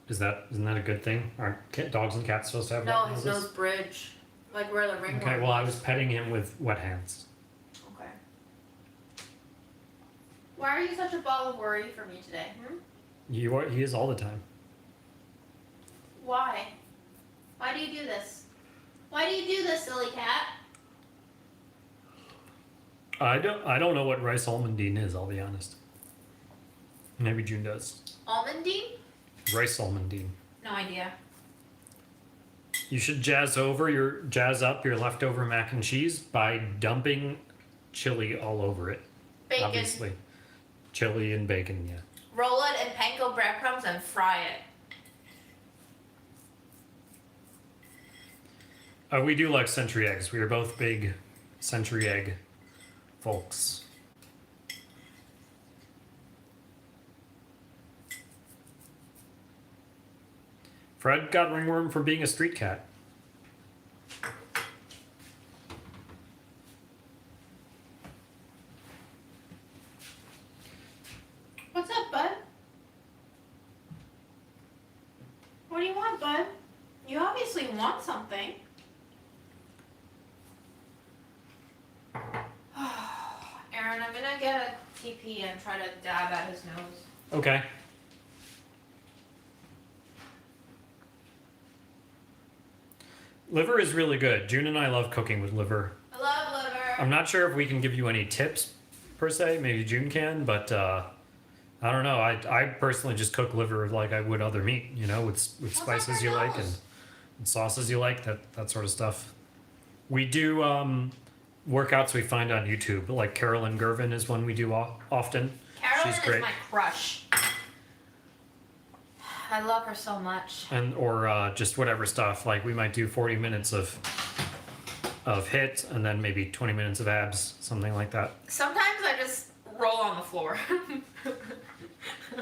isn't that a good thing? Aren't dogs and cats supposed to have No, wet his noses? nose bridge. Like where the ringworm. Okay, well I was petting him with wet hands. Okay. Why are you such a ball of worry for me today? He is all the time. Why? Why do you do this? Why do you do this, silly cat? I don't know what rice almondine is, I'll be honest. Maybe June does. Almondine? Rice almondine. No idea. You should jazz up your leftover mac and cheese by dumping chili all over it. Bacon. Obviously. Chili and bacon, yeah. Roll it in panko breadcrumbs and fry it. We do like century eggs. We are both big century egg folks. Fred got ringworm from being a street cat. What's up, bud? What do you want, bud? You obviously want something. Aaron, I'm gonna get a TP and try to dab at his nose. Okay. Liver is really good. June and I love cooking with liver. I love liver. I'm not sure if we can give you any tips per se. Maybe June can, but I don't know. I personally just cook liver like I would other meat, you know, with spices you like and sauces you like, that sort of stuff. We do workouts we find on YouTube, like Carolyn Gervin is one we do often. Carolyn She's great. is my crush. I love her so much. And or just whatever stuff. Like we might do 40 minutes of hit and then maybe 20 minutes of abs, something like that. Sometimes I just roll on the floor.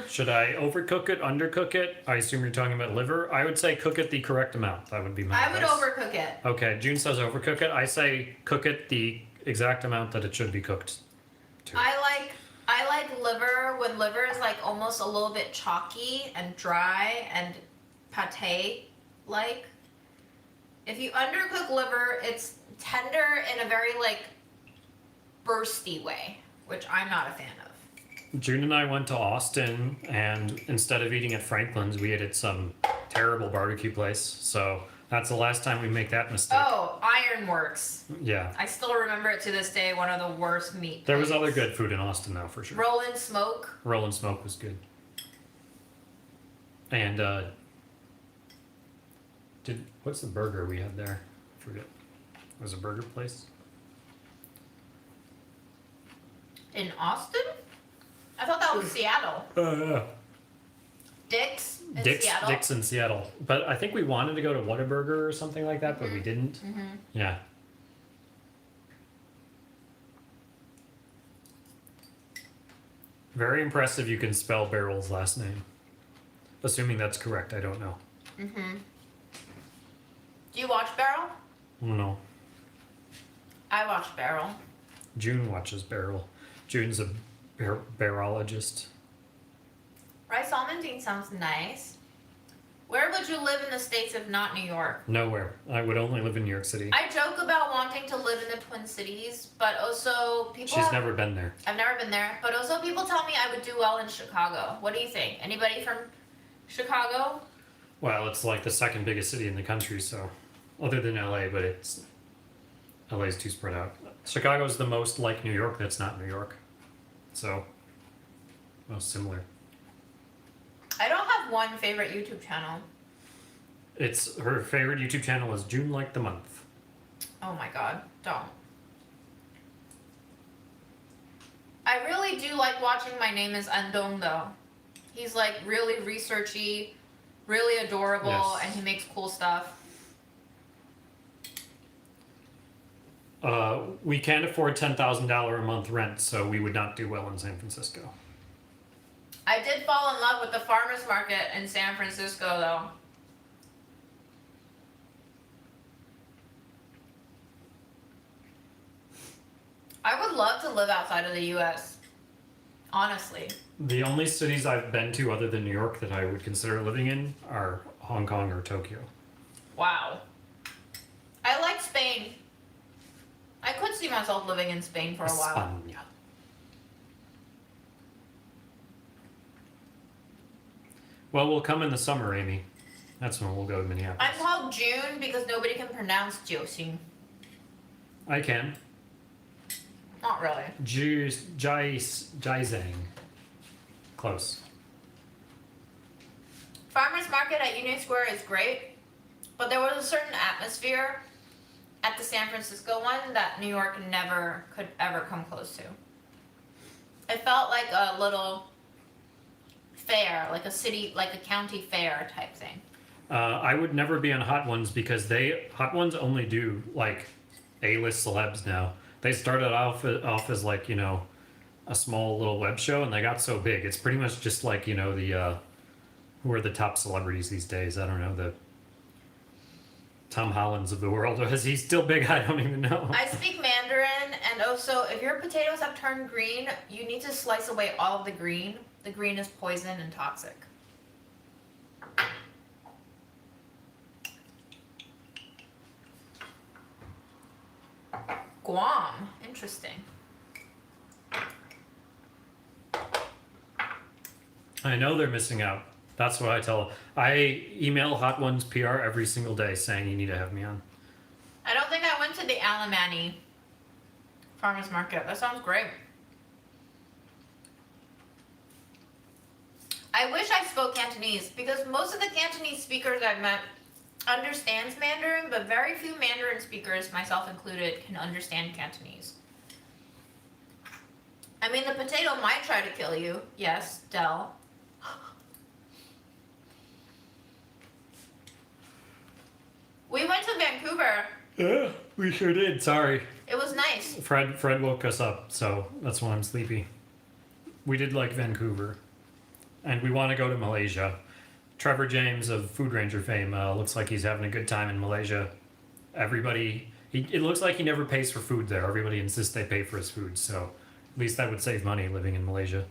Should I overcook it, undercook it? I assume you're talking about liver. I would say cook it the correct amount. That would be my I would advice. overcook it. Okay, June says overcook it. I say cook it the exact amount that it should be cooked to. I like liver when liver is like almost a little bit chalky and dry and pate like. If you undercook liver, it's tender in a very like bursty way, which I'm not a fan of. June and I went to Austin, and instead of eating at Franklin's, we ate at some terrible barbecue place. So that's the last time we make that mistake. Oh, Ironworks. Yeah. I still remember it to this day, one of the worst meat There was other places. good food in Austin, though, for sure. Roll and Smoke. Roll and Smoke was good. And, what's the burger we had there? I forget. It was a burger place? In Austin? I thought that was Seattle. Yeah. Dick's in Dick's, Seattle. Dick's in Seattle. But I think we wanted to go to Whataburger or something like that, but we didn't. Mm-hmm. Yeah. Very impressive you can spell Barrel's last name. Assuming that's correct, I don't know. Mm-hmm. Do you watch Barrel? No. I watch Barrel. June watches Barrel. June's a barrelologist. Rice almondine sounds nice. Where would you live in the States if not New York? Nowhere. I would only live in New York City. I joke about wanting to live in the Twin Cities, but also people She's never been there. I've never been there, but also people tell me I would do well in Chicago. What do you think? Anybody from Chicago? Well, it's like the second biggest city in the country, so other than LA, but LA's too spread out. Chicago's the most like New York that's not New York. So most similar. I don't have one favorite YouTube channel. It's her favorite YouTube channel is June Like the Month. Oh my god, don't. I really do like watching My Name is Andong though. He's like really researchy, really adorable, Yes. and he makes cool stuff. We can't afford $10,000 a month rent, so we would not do well in San Francisco. I did fall in love with the farmers market in San Francisco though. I would love to live outside of the US. Honestly. The only cities I've been to other than New York that I would consider living in are Hong Kong or Tokyo. Wow. I like Spain. I could see myself living in Spain for a while. España. Well, we'll come in the summer, Amy. That's when we'll go to Minneapolis. I'm called June because nobody can pronounce Jiuxing. I can. Not really. Jiazang. Close. Farmers market at Union Square is great, but there was a certain atmosphere at the San Francisco one that New York never could ever come close to. It felt like a little fair, like a city, like a county fair type thing. I would never be on Hot Ones because Hot Ones only do like A-list celebs now. They started off as like, you know, a small little web show, and they got so big. It's pretty much just like, you know, the who are the top celebrities these days? I don't know, the Tom Hollands of the world. Is he still big? I don't even know. I speak Mandarin, and also if your potatoes have turned green, you need to slice away all of the green. The green is poison and toxic. Guam, interesting. I know they're missing out. That's what I tell them. I email Hot Ones PR every single day saying you need to have me on. I don't think I went to the Alamani Farmers Market. That sounds great. I wish I spoke Cantonese because most of the Cantonese speakers I've met understands Mandarin, but very few Mandarin speakers, myself included, can understand Cantonese. I mean, the potato might try to kill you. Yes, Del. We went to Vancouver. Yeah, we sure did. Sorry. It was nice. Fred woke us up, so that's why I'm sleepy. We did like Vancouver. And we want to go to Malaysia. Trevor James of Food Ranger fame looks like he's having a good time in Malaysia. Everybody, it looks like he never pays for food there. Everybody insists they pay for his food, so at least that would save money living in Malaysia.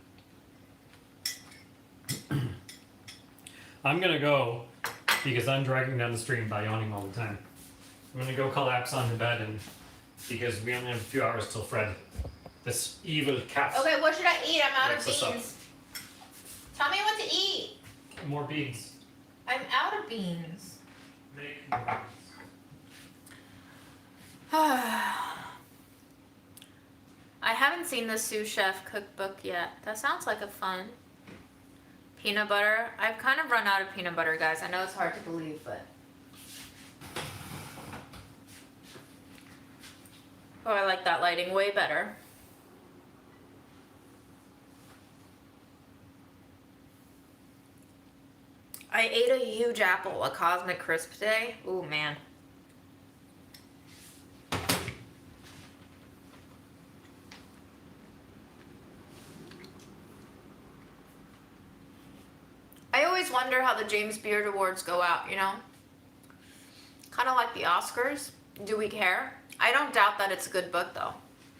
I'm gonna go because I'm dragging down the stream by yawning all the time. I'm gonna go collapse on the bed and because we only have a few hours till Fred, this evil cat. Okay, what should I eat? I'm out of Wakes us up. beans. Tell me what to eat. More beans. I'm out of beans. Make more beans. I haven't seen the sous chef cookbook yet. That sounds like a fun. Peanut butter. I've kind of run out of peanut butter, guys. I know it's hard to believe, but. Oh, I like that lighting way better. I ate a huge apple, a Cosmic Crisp today. Ooh, man. I always wonder how the James Beard Awards go out, you know? Kind of like the Oscars. Do we care? I don't doubt that it's a good book, though.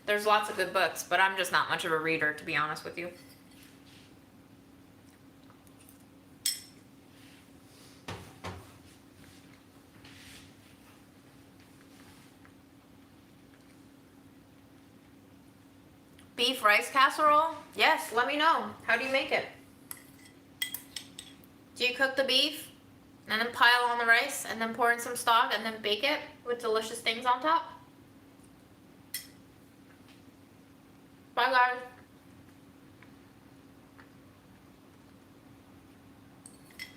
There's lots of good books, but I'm just not much of a reader, to be honest with you. Beef rice casserole? Yes, let me know. How do you make it? Do you cook the beef and then pile on the rice and then pour in some stock and then bake it with delicious things on top? Bye, guys.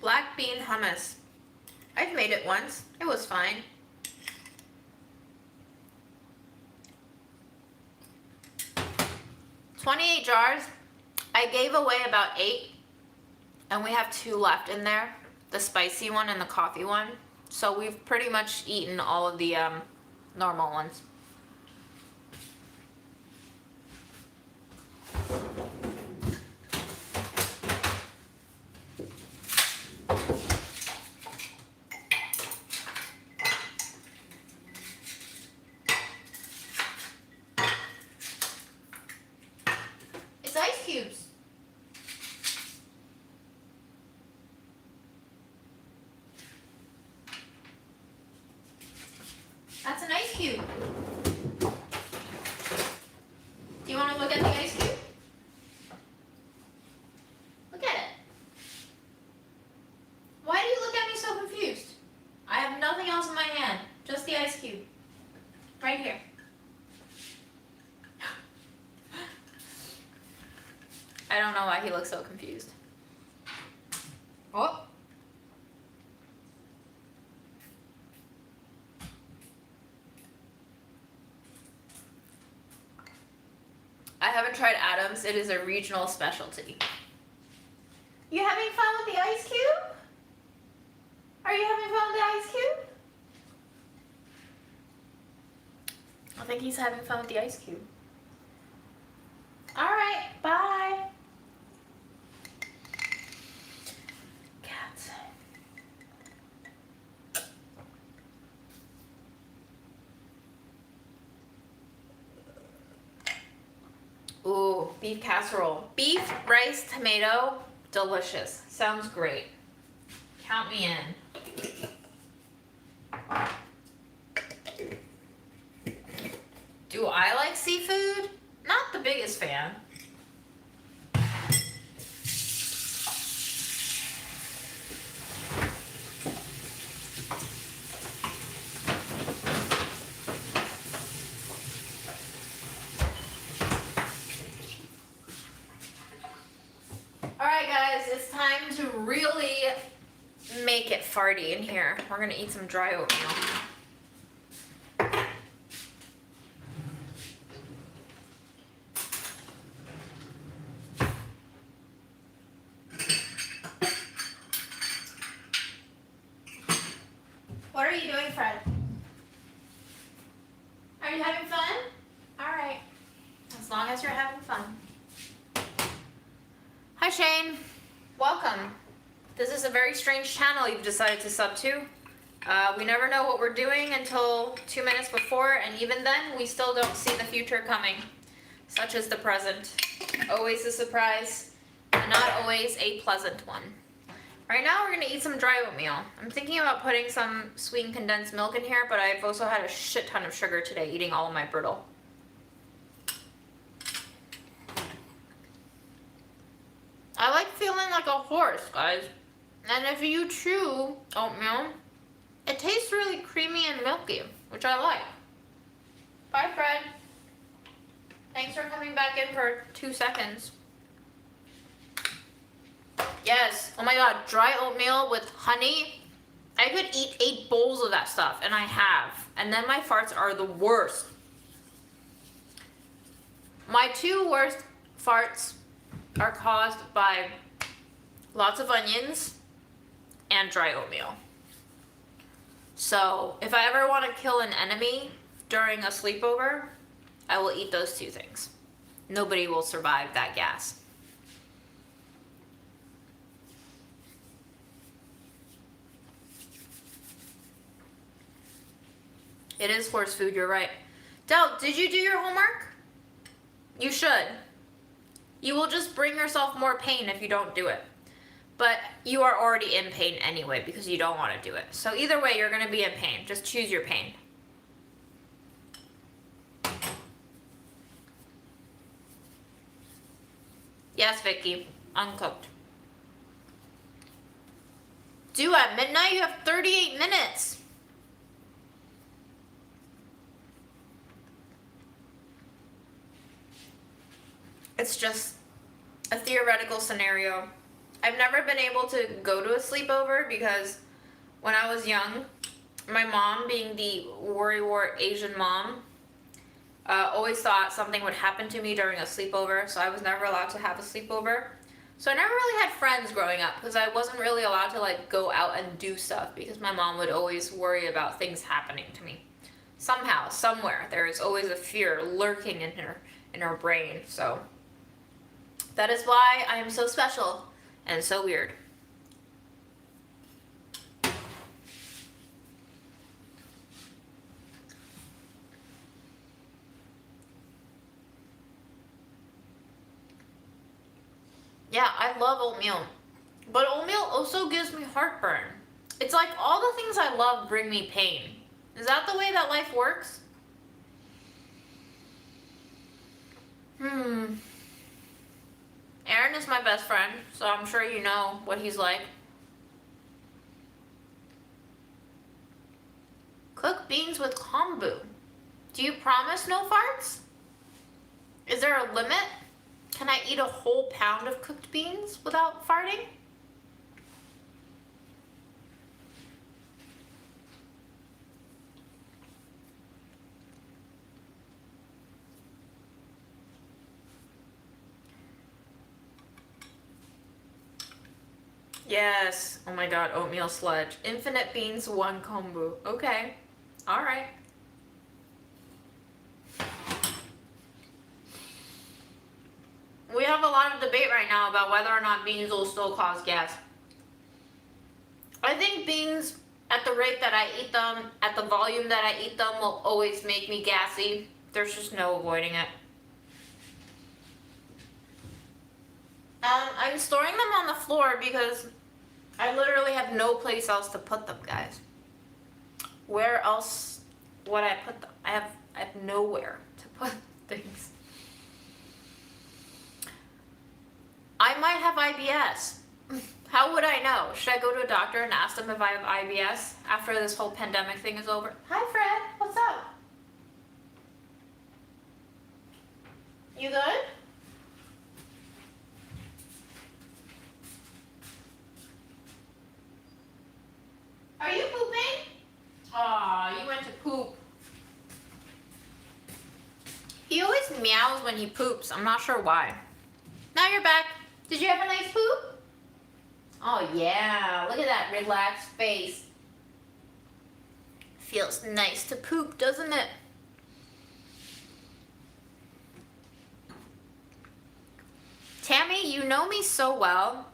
Black bean hummus. I've made it once. It was fine. 28 jars. I gave away about 8, and we have 2 left in there, the spicy one and the coffee one. So we've pretty much eaten all of the normal ones. It's ice cubes. That's an ice cube. Do you want to look at the ice cube? Look at it. Why do you look at me so confused? I have nothing else in my hand, just the ice cube. Right here. I don't know why he looks so confused. Oh. I haven't tried Adam's. It is a regional specialty. You having fun with the ice cube? Are you having fun with the ice cube? I think he's having fun with the ice cube. All right, bye. Cats. Ooh, beef casserole. Beef, rice, tomato, delicious. Sounds great. Count me in. Do I like seafood? Not the biggest fan. Alright guys, it's time to really make it farty in here. We're gonna eat some dry oatmeal. What are you doing, Fred? Are you having fun? Alright. As long as you're having fun. Hi Shane, welcome. This is a very strange channel you've decided to sub to. We never know what we're doing until 2 minutes before, and even then we still don't see the future coming. Such is the present. Always a surprise, and not always a pleasant one. Right now we're gonna eat some dry oatmeal. I'm thinking about putting some sweetened condensed milk in here, but I've also had a shit ton of sugar today eating all of my brittle. I like feeling like a horse, guys. And if you chew oatmeal, it tastes really creamy and milky, which I like. Bye, Fred. Thanks for coming back in for 2 seconds. Yes. Oh my god, dry oatmeal with honey. I could eat 8 bowls of that stuff, and I have. And then my farts are the worst. My 2 worst farts are caused by lots of onions and dry oatmeal. So if I ever want to kill an enemy during a sleepover, I will eat those 2 things. Nobody will survive that gas. It is horse food, you're right. Del, did you do your homework? You should. You will just bring yourself more pain if you don't do it. But you are already in pain anyway because you don't want to do it. So either way, you're going to be in pain. Just choose your pain. Yes, Vicky. Uncooked. Due at midnight? You have 38 minutes. It's just a theoretical scenario. I've never been able to go to a sleepover because when I was young, my mom, being the worrywart Asian mom, always thought something would happen to me during a sleepover, so I was never allowed to have a sleepover. So I never really had friends growing up because I wasn't really allowed to like go out and do stuff because my mom would always worry about things happening to me. Somehow, somewhere, there is always a fear lurking in her brain. So that is why I am so special and so weird. Yeah, I love oatmeal. But oatmeal also gives me heartburn. It's like all the things I love bring me pain. Is that the way that life works? Aaron is my best friend, so I'm sure you know what he's like. Cook beans with kombu. Do you promise no farts? Is there a limit? Can I eat a whole pound of cooked beans without farting? Yes. Oh my god, oatmeal sludge. Infinite beans, 1 kombu. Okay. Alright. We have a lot of debate right now about whether or not beans will still cause gas. I think beans, at the rate that I eat them, at the volume that I eat them, will always make me gassy. There's just no avoiding it. I'm storing them on the floor because I literally have no place else to put them, guys. Where else would I put them? I have nowhere to put things. I might have IBS. How would I know? Should I go to a doctor and ask them if I have IBS after this whole pandemic thing is over? Hi, Fred. What's up? You good? Are you pooping? Aw, you went to poop. He always meows when he poops. I'm not sure why. Now you're back. Did you have a nice poop? Oh yeah, look at that relaxed face. Feels nice to poop, doesn't it? Tammy, you know me so well.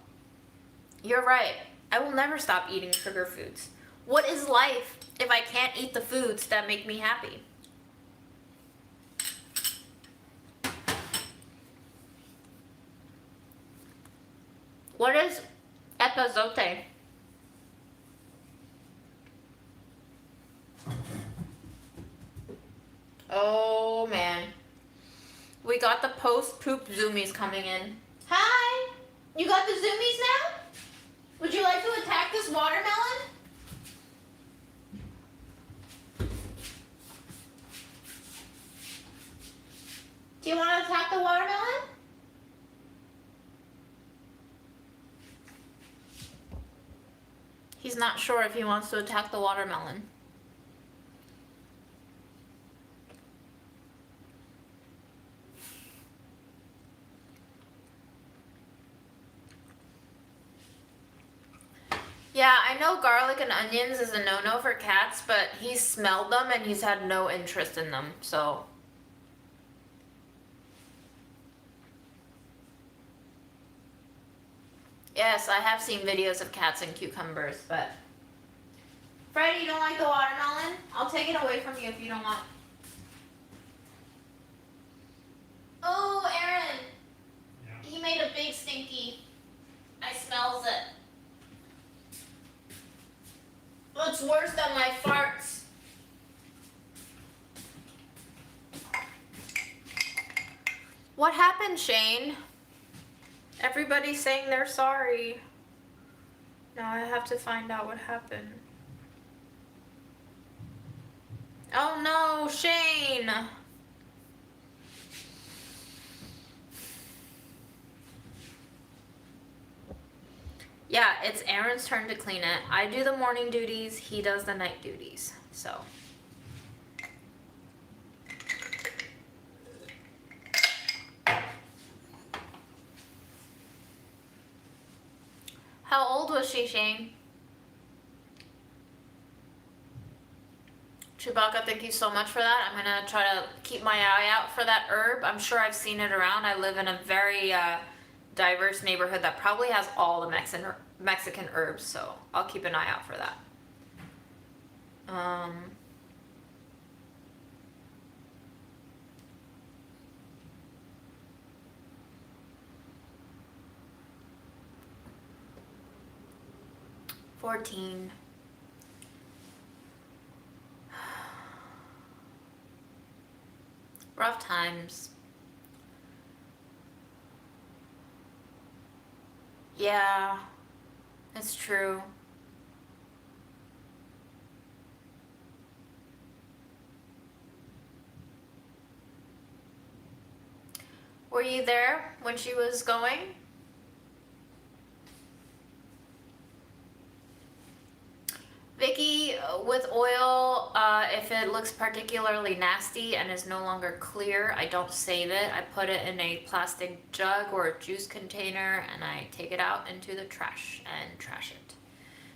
You're right. I will never stop eating sugar foods. What is life if I can't eat the foods that make me happy? What is epazote? Oh man. We got the post-poop zoomies coming in. Hi! You got the zoomies now? Would you like to attack this watermelon? Do you want to attack the watermelon? He's not sure if he wants to attack the watermelon. Yeah, I know garlic and onions is a no-no for cats, but he's smelled them and he's had no interest in them, so. Yes, I have seen videos of cats and cucumbers, but. Freddy, you don't like the watermelon? I'll take it away from you if you don't want. Oh, Aaron. Yeah. He made a big stinky. I smells it. It's worse than my farts. What happened, Shane? Everybody's saying they're sorry. Now I have to find out what happened. Oh no, Shane! Yeah, it's Aaron's turn to clean it. I do the morning duties, he does the night duties, so. How old was she, Shane? Chewbacca, thank you so much for that. I'm gonna try to keep my eye out for that herb. I'm sure I've seen it around. I live in a very diverse neighborhood that probably has all the Mexican herbs, so I'll keep an eye out for that. 14. Rough times. Yeah, it's true. Were you there when she was going? Vicky, with oil, if it looks particularly nasty and is no longer clear, I don't save it. I put it in a plastic jug or a juice container and I take it out into the trash and trash it.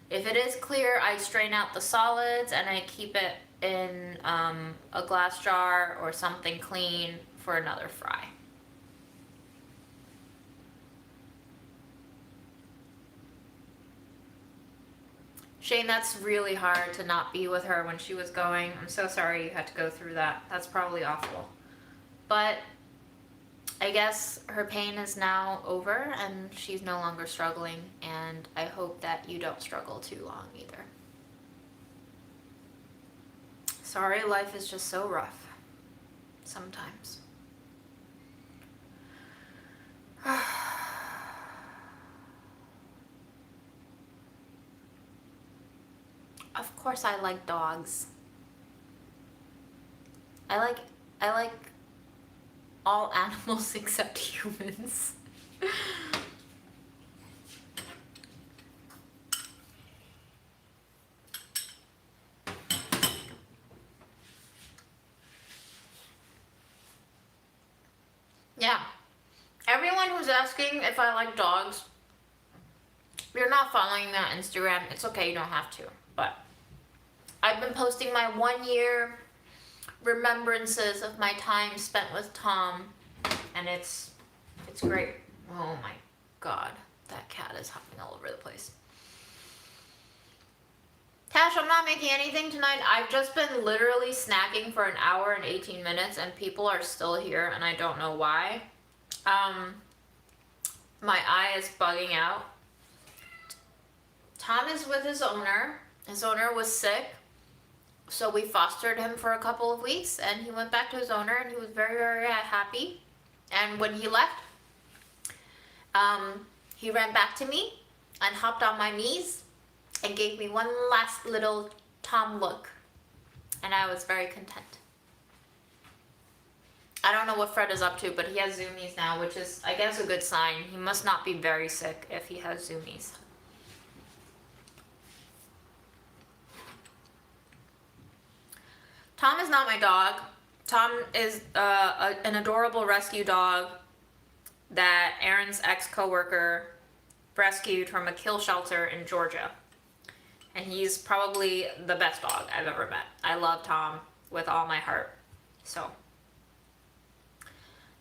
If it is clear, I strain out the solids and I keep it in a glass jar or something clean for another fry. Shane, that's really hard to not be with her when she was going. I'm so sorry you had to go through that. That's probably awful. But I guess her pain is now over and she's no longer struggling, and I hope that you don't struggle too long either. Sorry, life is just so rough sometimes. Of course I like dogs. I like all animals except humans. Yeah. Everyone who's asking if I like dogs, you're not following that Instagram. It's okay, you don't have to. But I've been posting my 1 year remembrances of my time spent with Tom, and it's great. Oh my god, that cat is hopping all over the place. Tash, I'm not making anything tonight. I've just been literally snacking for an hour and 18 minutes and people are still here and I don't know why. My eye is bugging out. Tom is with his owner. His owner was sick, so we fostered him for a couple of weeks and he went back to his owner and he was very, very happy. And when he left, he ran back to me and hopped on my knees and gave me one last little Tom look, and I was very content. I don't know what Fred is up to, but he has zoomies now, which is, I guess, a good sign. He must not be very sick if he has zoomies. Tom is not my dog. Tom is an adorable rescue dog that Aaron's ex-coworker rescued from a kill shelter in Georgia. And he's probably the best dog I've ever met. I love Tom with all my heart. So,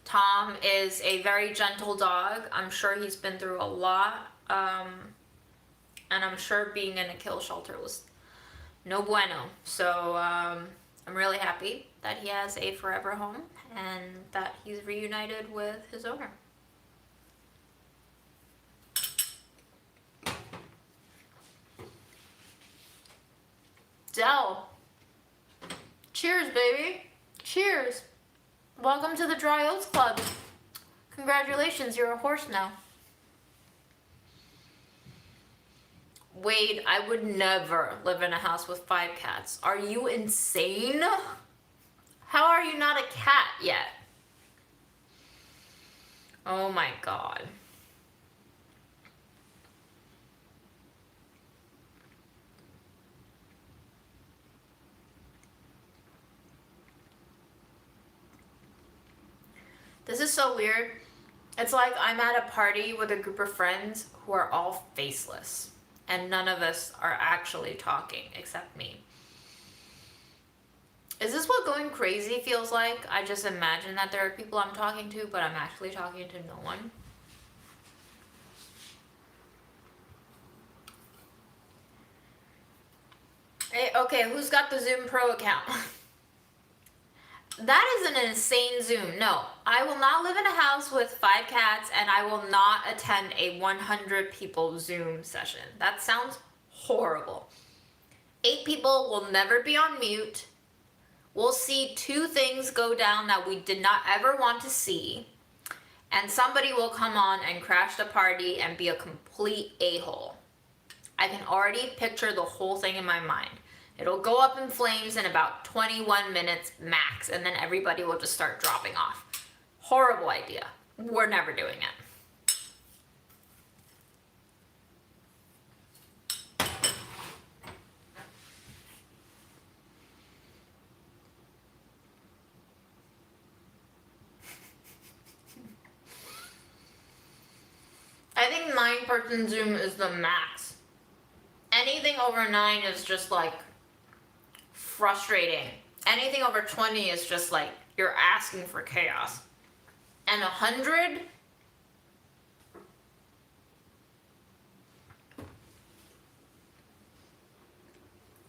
Tom is a very gentle dog. I'm sure he's been through a lot. And I'm sure being in a kill shelter was no bueno. So, I'm really happy that he has a forever home and that he's reunited with his owner. Dell. Cheers, baby. Cheers. Welcome to the Dry Oats Club. Congratulations, you're a horse now. Wade, I would never live in a house with 5 cats. Are you insane? How are you not a cat yet? Oh my god. This is so weird. It's like I'm at a party with a group of friends who are all faceless. And none of us are actually talking except me. Is this what going crazy feels like? I just imagine that there are people I'm talking to, but I'm actually talking to no one. Hey, okay, who's got the Zoom Pro account? That is an insane Zoom. No, I will not live in a house with 5 cats, and I will not attend a 100 people Zoom session. That sounds horrible. 8 people will never be on mute. We'll see 2 things go down that we did not ever want to see. And somebody will come on and crash the party and be a complete a-hole. I can already picture the whole thing in my mind. It'll go up in flames in about 21 minutes max, and then everybody will just start dropping off. Horrible idea. We're never doing it. I think 9-person Zoom is the max. Anything over 9 is just like frustrating. Anything over 20 is just like you're asking for chaos. And 100?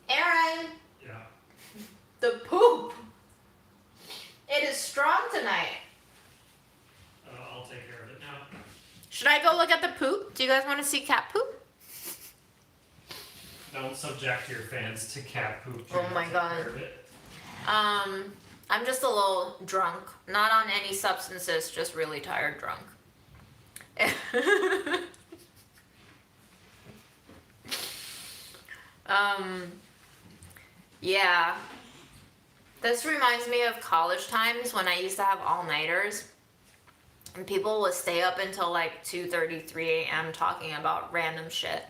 Aaron, Yeah. the poop. It is strong tonight. I'll take care of it now. Should I go look at the poop? Do you guys want to see cat poop? Don't subject your fans to cat poop. Oh my God. I'm just a little drunk. Not on any substances, just really tired drunk. Yeah. This reminds me of college times when I used to have all-nighters. And people would stay up until like 2:30, 3 a.m. talking about random shit.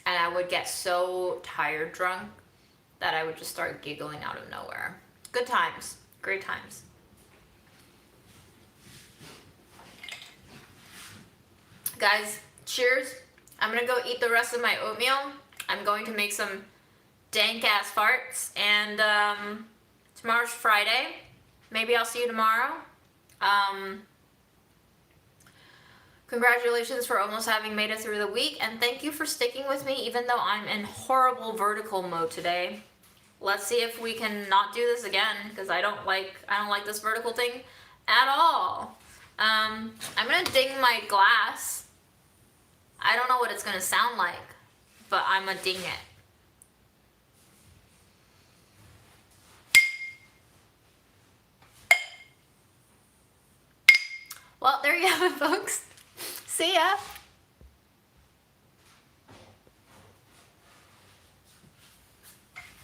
And I would get so tired drunk that I would just start giggling out of nowhere. Good times. Great times. Guys, cheers. I'm gonna go eat the rest of my oatmeal. I'm going to make some dank ass farts. And tomorrow's Friday. Maybe I'll see you tomorrow. Congratulations for almost having made it through the week, and thank you for sticking with me even though I'm in horrible vertical mode today. Let's see if we can not do this again, because I don't like this vertical thing at all. I'm gonna ding my glass. I don't know what it's gonna sound like, but I'm gonna ding it. Well, there you have it, folks. See ya.